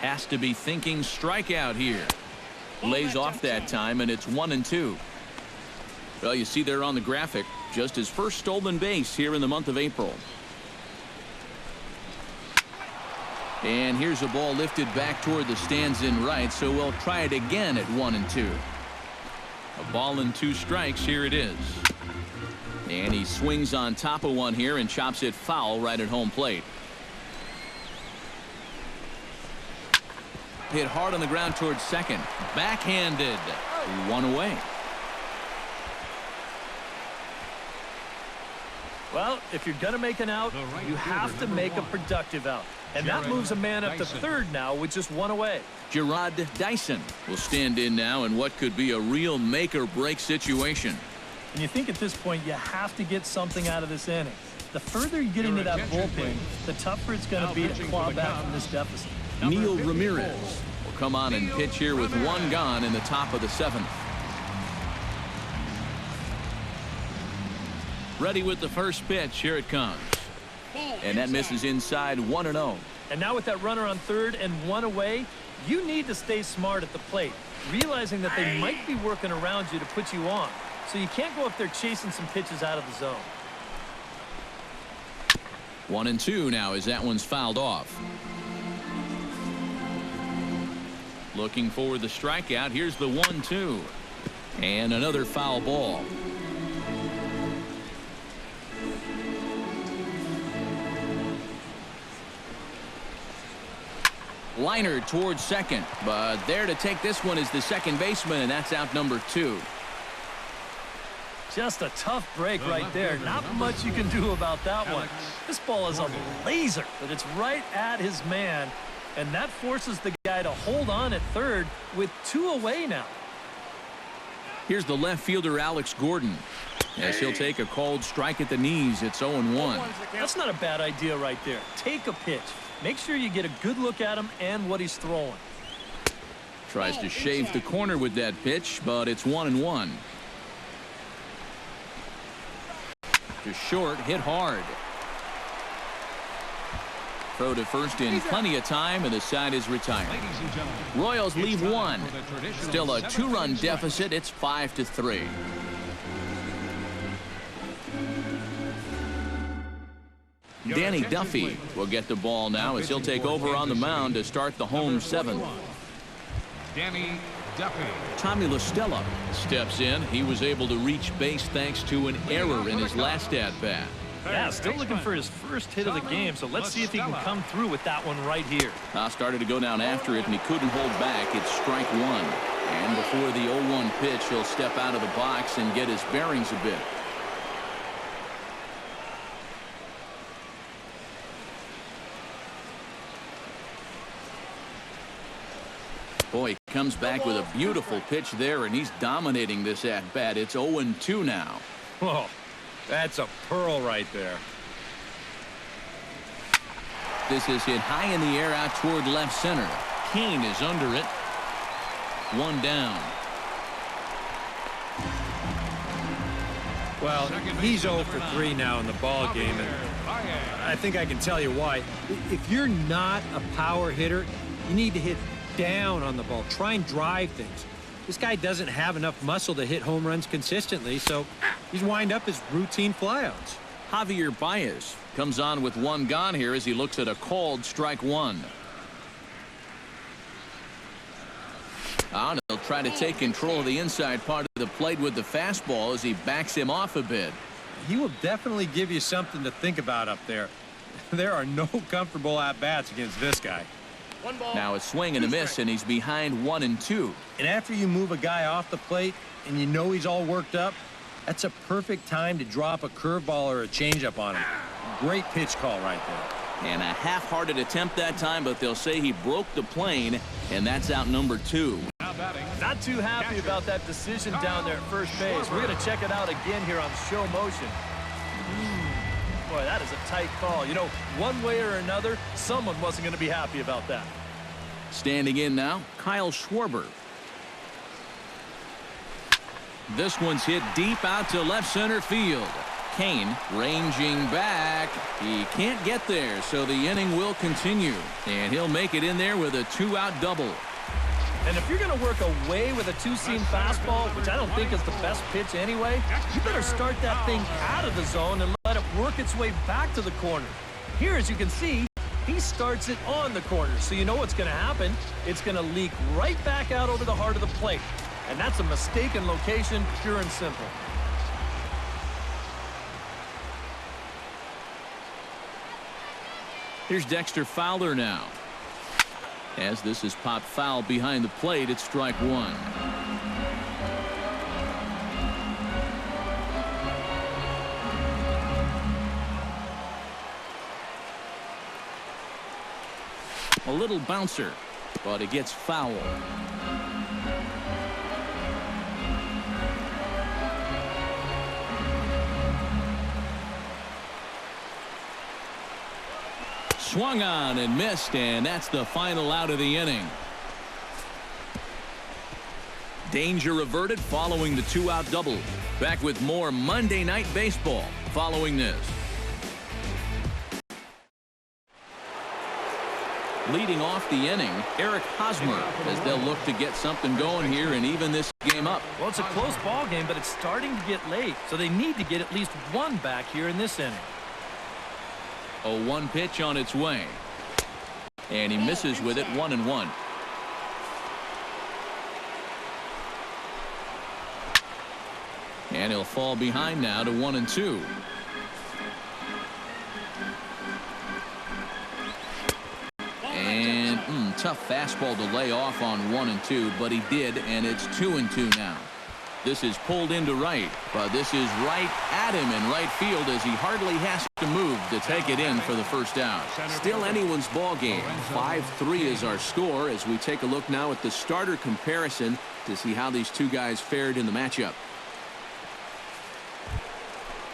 Has to be thinking strikeout here. Lays off that time, and it's 1-2. Well, you see there on the graphic, just his first stolen base here in the month of April. And here's a ball lifted back toward the stands in right, so we'll try it again at 1-2. A ball and 2 strikes. Here it is. And he swings on top of one here and chops it foul right at home plate. Hit hard on the ground towards second. Backhanded. 1 away. Well, if you're going to make an out, you have to make a productive out. And that moves a man up to third now with just 1 away. Gerard Dyson will stand in now in what could be a real make-or-break situation. And you think at this point you have to get something out of this inning. The further you get into that bullpen, the tougher it's going to be to claw back from this deficit. Neil Ramirez will come on and pitch here with 1 gone in the top of the 7th. Ready with the first pitch. Here it comes. And that misses inside 1-0. And now with that runner on third and one away, you need to stay smart at the plate, realizing that they might be working around you to put you on. So you can't go up there chasing some pitches out of the zone. 1-2 now as that one's fouled off. Looking for the strikeout. Here's the 1-2. And another foul ball. Liner towards second, but there to take this one is the second baseman, and that's out number 2. Just a tough break right there. Not much you can do about that one. This ball is a laser, but it's right at his man, and that forces the guy to hold on at third with 2 away now. Here's the left fielder, Alex Gordon, as he'll take a called strike at the knees. It's 0-1. That's not a bad idea right there. Take a pitch. Make sure you get a good look at him and what he's throwing. Tries to shave the corner with that pitch, but it's 1-1. To short, hit hard. Throw to first in plenty of time, and the side is retired. Royals leave 1. Still a 2-run deficit. It's 5-3. Danny Duffy will get the ball now as he'll take over on the mound to start the home 7th. Danny Duffy. Tommy LaStella steps in. He was able to reach base thanks to an error in his last at-bat. Yeah, still looking for his first hit of the game, so let's see if he can come through with that one right here. Started to go down after it, and he couldn't hold back. It's strike 1. And before the 0-1 pitch, he'll step out of the box and get his bearings a bit. Boy, comes back with a beautiful pitch there, and he's dominating this at-bat. It's 0-2 now. Whoa, that's a pearl right there. This is hit high in the air out toward left center. Kane is under it. 1 down. Well, he's 0 for 3 now in the ball game, and I think I can tell you why. If you're not a power hitter, you need to hit down on the ball. Try and drive things. This guy doesn't have enough muscle to hit home runs consistently, so he's wind up his routine flyouts. Javier Baez comes on with 1 gone here as he looks at a called strike 1. He'll try to take control of the inside part of the plate with the fastball as he backs him off a bit. He will definitely give you something to think about up there. There are no comfortable at-bats against this guy. Now a swing and a miss, and he's behind 1-2. And after you move a guy off the plate and you know he's all worked up, that's a perfect time to drop a curveball or a changeup on him. Great pitch call right there. And a half-hearted attempt that time, but they'll say he broke the plane, and that's out number 2. Not too happy about that decision down there at first base. We're going to check it out again here on show motion. Boy, that is a tight call. You know, one way or another, someone wasn't going to be happy about that. Standing in now, Kyle Schwarber. This one's hit deep out to left center field. Kane ranging back. He can't get there, so the inning will continue. And he'll make it in there with a 2-out double. And if you're going to work away with a 2-seam fastball, which I don't think is the best pitch anyway, you better start that thing out of the zone and let it work its way back to the corner. Here, as you can see, he starts it on the corner. So you know what's going to happen. It's going to leak right back out over the heart of the plate. And that's a mistaken location, pure and simple. Here's Dexter Fowler now. As this is popped foul behind the plate, it's strike 1. A little bouncer, but it gets foul. Swung on and missed, and that's the final out of the inning. Danger averted following the 2-out double. Back with more Monday Night Baseball following this. Leading off the inning, Eric Hosmer, as they'll look to get something going here and even this game up. Well, it's a close ball game, but it's starting to get late, so they need to get at least one back here in this inning. A 1 pitch on its way. And he misses with it, 1-1. And he'll fall behind now to 1-2. And tough fastball to lay off on 1-2, but he did, and it's 2-2 now. This is pulled into right, but this is right at him in right field as he hardly has to move to take it in for the first out. Still anyone's ball game. 5-3 is our score as we take a look now at the starter comparison to see how these two guys fared in the matchup.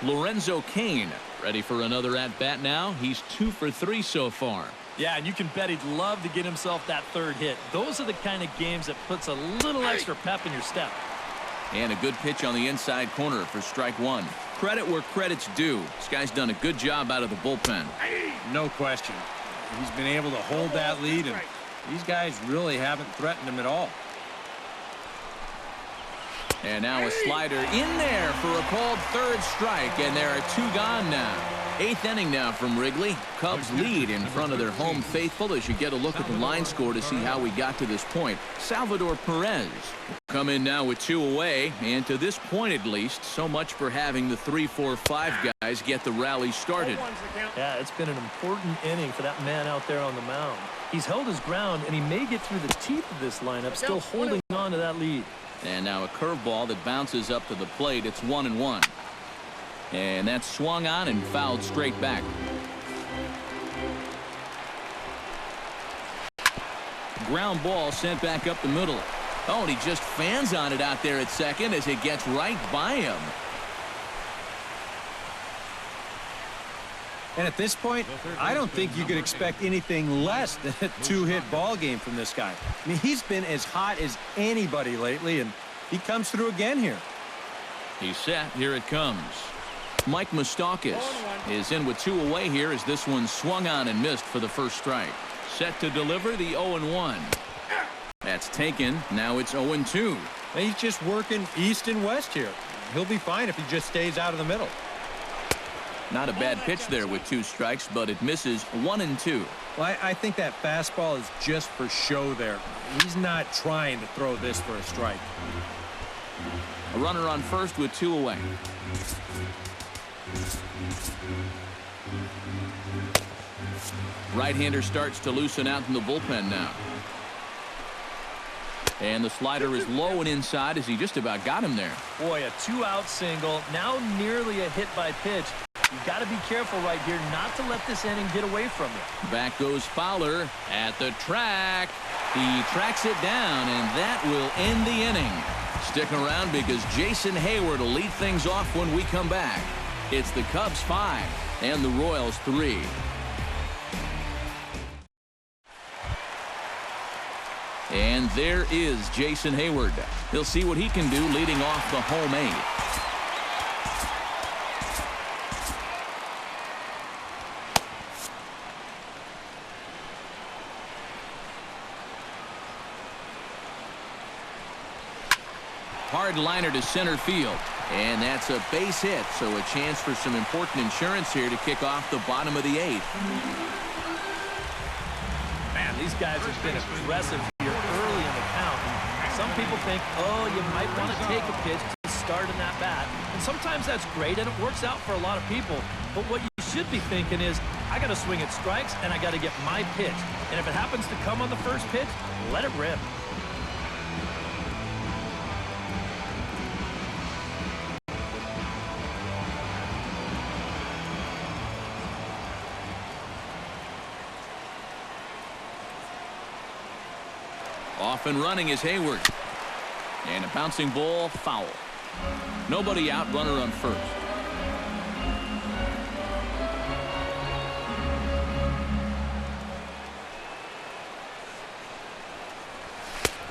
Lorenzo Cain ready for another at-bat now. He's 2 for 3 so far. Yeah, and you can bet he'd love to get himself that third hit. Those are the kind of games that puts a little extra pep in your step. And a good pitch on the inside corner for strike 1. Credit where credit's due. This guy's done a good job out of the bullpen. No question. He's been able to hold that lead, and these guys really haven't threatened him at all. And now a slider in there for a called third strike, and there are 2 gone now. 8th inning now from Wrigley. Cubs lead in front of their home faithful as you get a look at the line score to see how we got to this point. Salvador Perez come in now with 2 away, and to this point at least, so much for having the 3, 4, 5 guys get the rally started. Yeah, it's been an important inning for that man out there on the mound. He's held his ground, and he may get through the teeth of this lineup, still holding on to that lead. And now a curveball that bounces up to the plate. It's 1-1. And that's swung on and fouled straight back. Ground ball sent back up the middle. Oh, and he just fans on it out there at second as it gets right by him. And at this point, I don't think you could expect anything less than a 2-hit ball game from this guy. I mean, he's been as hot as anybody lately, and he comes through again here. He's set. Here it comes. Mike Moustakas is in with 2 away here as this one swung on and missed for the first strike. Set to deliver the 0-1. That's taken. Now it's 0-2. He's just working east and west here. He'll be fine if he just stays out of the middle. Not a bad pitch there with 2 strikes, but it misses 1-2. Well, I think that fastball is just for show there. He's not trying to throw this for a strike. A runner on first with 2 away. Right-hander starts to loosen out in the bullpen now. And the slider is low and inside as he just about got him there. Boy, a 2-out single, now nearly a hit by pitch. You've got to be careful right here not to let this inning get away from you. Back goes Fowler at the track. He tracks it down, and that will end the inning. Stick around because Jason Hayward will lead things off when we come back. It's the Cubs 5 and the Royals 3. And there is Jason Hayward. He'll see what he can do leading off the home 8th. Hard liner to center field. And that's a base hit, so a chance for some important insurance here to kick off the bottom of the 8th. Man, these guys have been aggressive here early in the count. Some people think, oh, you might want to take a pitch to start in that bat. And sometimes that's great, and it works out for a lot of people. But what you should be thinking is, I got to swing at strikes, and I got to get my pitch. And if it happens to come on the first pitch, let it rip. Off and running is Hayward. And a bouncing ball, foul. Nobody out, runner on first.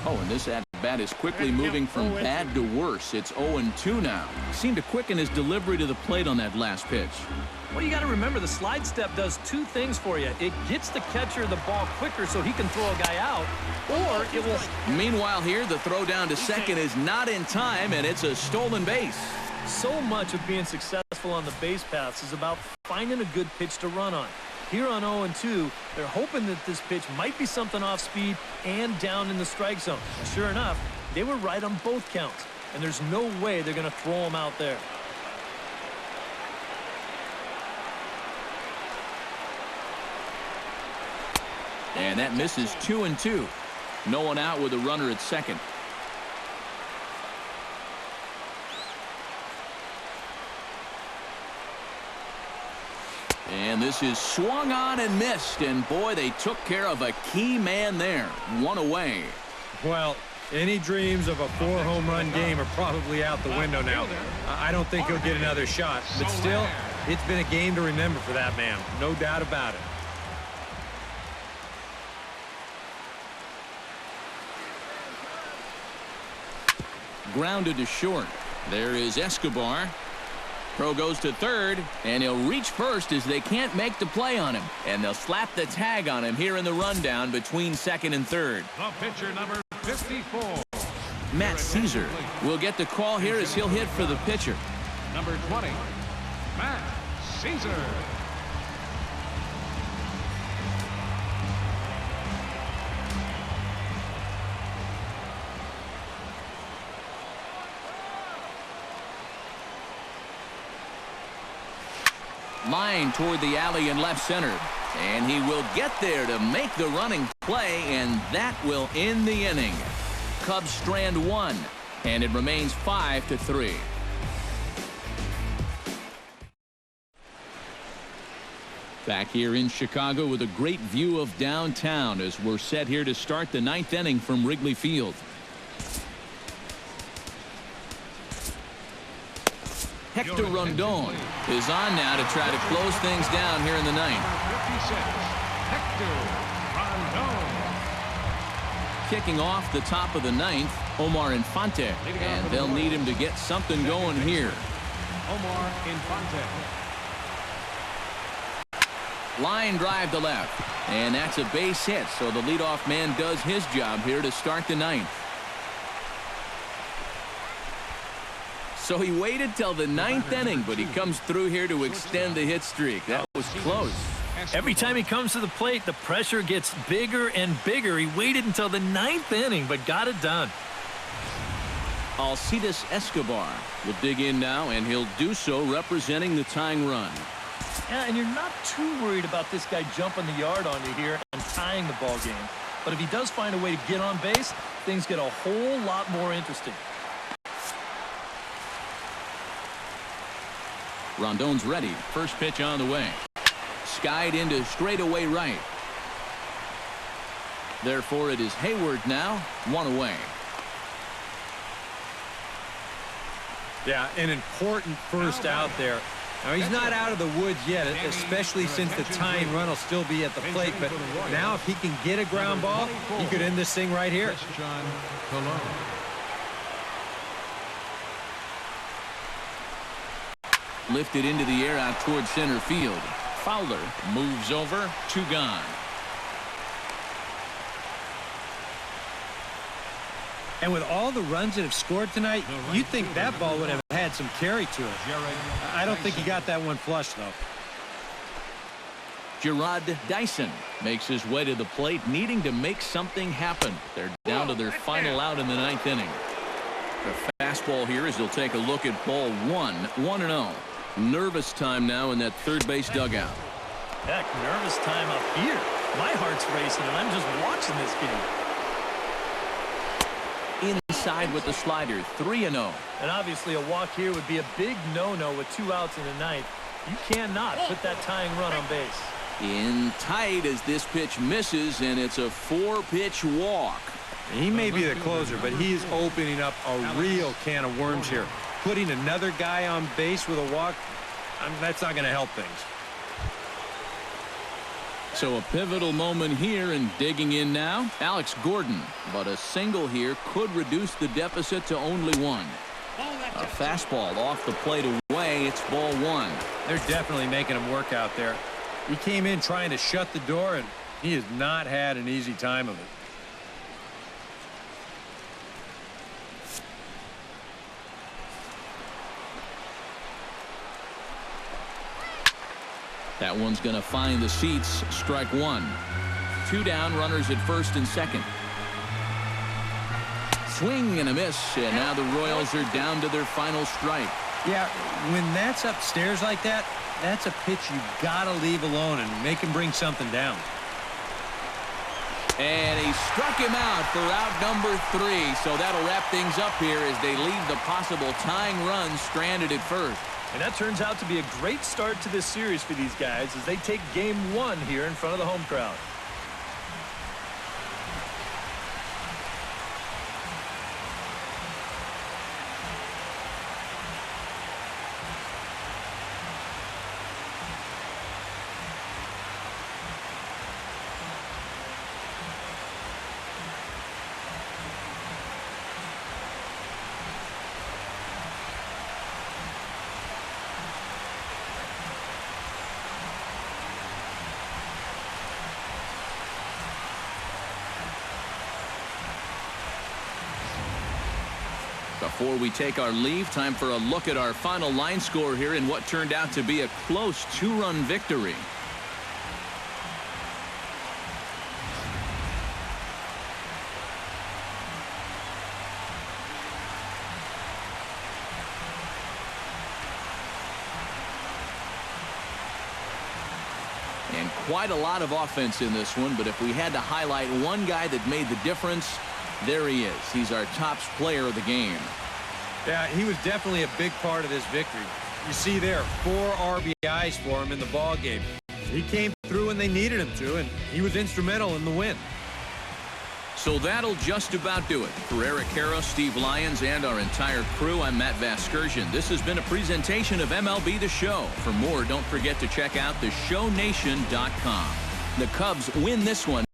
Oh, and this at Bat is quickly moving from bad to worse. It's 0-2 now. Seemed to quicken his delivery to the plate on that last pitch. Well, you got to remember the slide step does two things for you. It gets the catcher the ball quicker so he can throw a guy out, or it will... Meanwhile here, the throw down to second is not in time, and it's a stolen base. So much of being successful on the base paths is about finding a good pitch to run on. Here on 0-2, they're hoping that this pitch might be something off speed and down in the strike zone. And sure enough, they were right on both counts, and there's no way they're going to throw them out there. And that misses 2-2. No one out with a runner at second. And this is swung on and missed. And boy, they took care of a key man there. One away. Well, any dreams of a 4-home-run game are probably out the window now. I don't think he'll get another shot. But still, it's been a game to remember for that man. No doubt about it. Grounded to short. There is Escobar. Throw goes to third, and he'll reach first as they can't make the play on him. And they'll slap the tag on him here in the rundown between second and third. The pitcher, number 54. Matt Caesar will get the call here as he'll hit for the pitcher. Number 20, Matt Caesar. Line toward the alley in left center. And he will get there to make the running play, and that will end the inning. Cubs strand one, and it remains 5-3. Back here in Chicago with a great view of downtown as we're set here to start the ninth inning from Wrigley Field. Hector Rondon is on now to try to close things down here in the ninth. 56, Hector Rondon. Kicking off the top of the ninth, Omar Infante, and they'll need him to get something going here. Omar Infante. Line drive to left, and that's a base hit, so the leadoff man does his job here to start the ninth. So he waited till the ninth inning, but he comes through here to extend the hit streak. That was close. Every time he comes to the plate, the pressure gets bigger and bigger. He waited until the ninth inning, but got it done. Alcides Escobar will dig in now, and he'll do so representing the tying run. Yeah, and you're not too worried about this guy jumping the yard on you here and tying the ball game. But if he does find a way to get on base, things get a whole lot more interesting. Rondon's ready. First pitch on the way. Skied into straightaway right. Therefore, it is Hayward now, one away. Yeah, an important first out there. Now, he's not out of the woods yet, especially since the tying run will still be at the plate. But now if he can get a ground ball, he could end this thing right here. Lifted into the air out toward center field. Fowler moves over, two gone. And with all the runs that have scored tonight, you'd think that ball would have had some carry to it. I don't think he got that one flush, though. Gerard Dyson makes his way to the plate, needing to make something happen. They're down to their final out in the ninth inning. The fastball here as they'll take a look at ball one, 1-0. Nervous time now in that third base dugout. Heck, nervous time up here. My heart's racing, and I'm just watching this game. Inside with the slider, 3-0. And obviously a walk here would be a big no-no with 2 outs in the ninth. You cannot put that tying run on base. In tight as this pitch misses, and it's a 4-pitch walk. He may be the closer, but he's opening up a real can of worms here. Putting another guy on base with a walk, that's not going to help things. So a pivotal moment here, and digging in now, Alex Gordon. But a single here could reduce the deficit to only one. A fastball off the plate away. It's ball one. They're definitely making him work out there. He came in trying to shut the door, and he has not had an easy time of it. That one's going to find the seats. Strike one. 2 down, runners at first and second. Swing and a miss, and now the Royals are down to their final strike. Yeah, when that's upstairs like that, that's a pitch you got to leave alone and make him bring something down. And he struck him out for out number 3. So that'll wrap things up here as they leave the possible tying run stranded at first. And that turns out to be a great start to this series for these guys as they take game 1 here in front of the home crowd. Before we take our leave, time for a look at our final line score here in what turned out to be a close 2-run victory. And quite a lot of offense in this one, but if we had to highlight one guy that made the difference, there he is. He's our top player of the game. Yeah, he was definitely a big part of this victory. You see there, 4 RBIs for him in the ball game. He came through when they needed him to, and he was instrumental in the win. So that'll just about do it. For Eric Harrow, Steve Lyons, and our entire crew, I'm Matt Vasgersian. This has been a presentation of MLB The Show. For more, don't forget to check out theshownation.com. The Cubs win this one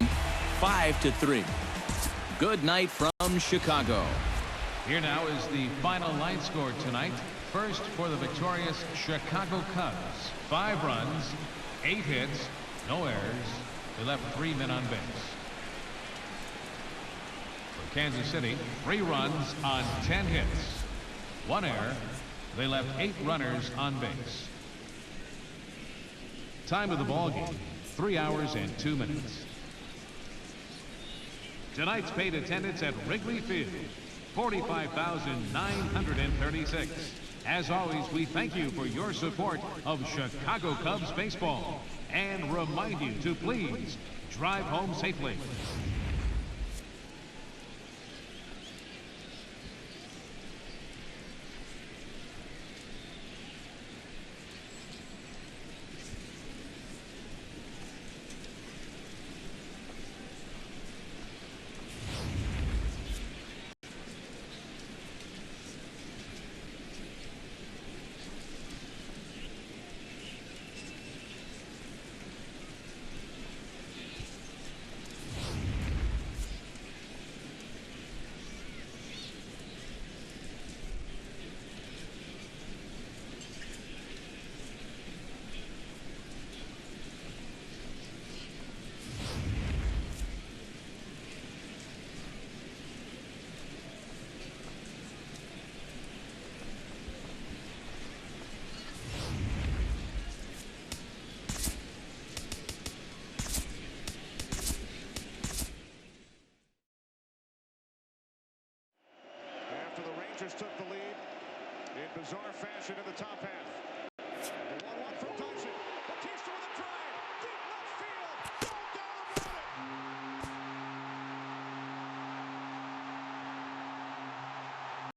5-3. Good night from Chicago. Here now is the final line score tonight. First for the victorious Chicago Cubs. 5 runs, 8 hits, no errors. They left 3 men on base. For Kansas City, 3 runs on 10 hits, 1 error. They left 8 runners on base. Time of the ball game, 3 hours and 2 minutes. Tonight's paid attendance at Wrigley Field, 45,936. As always, we thank you for your support of Chicago Cubs baseball and remind you to please drive home safely. Took the lead in bizarre fashion in the top half.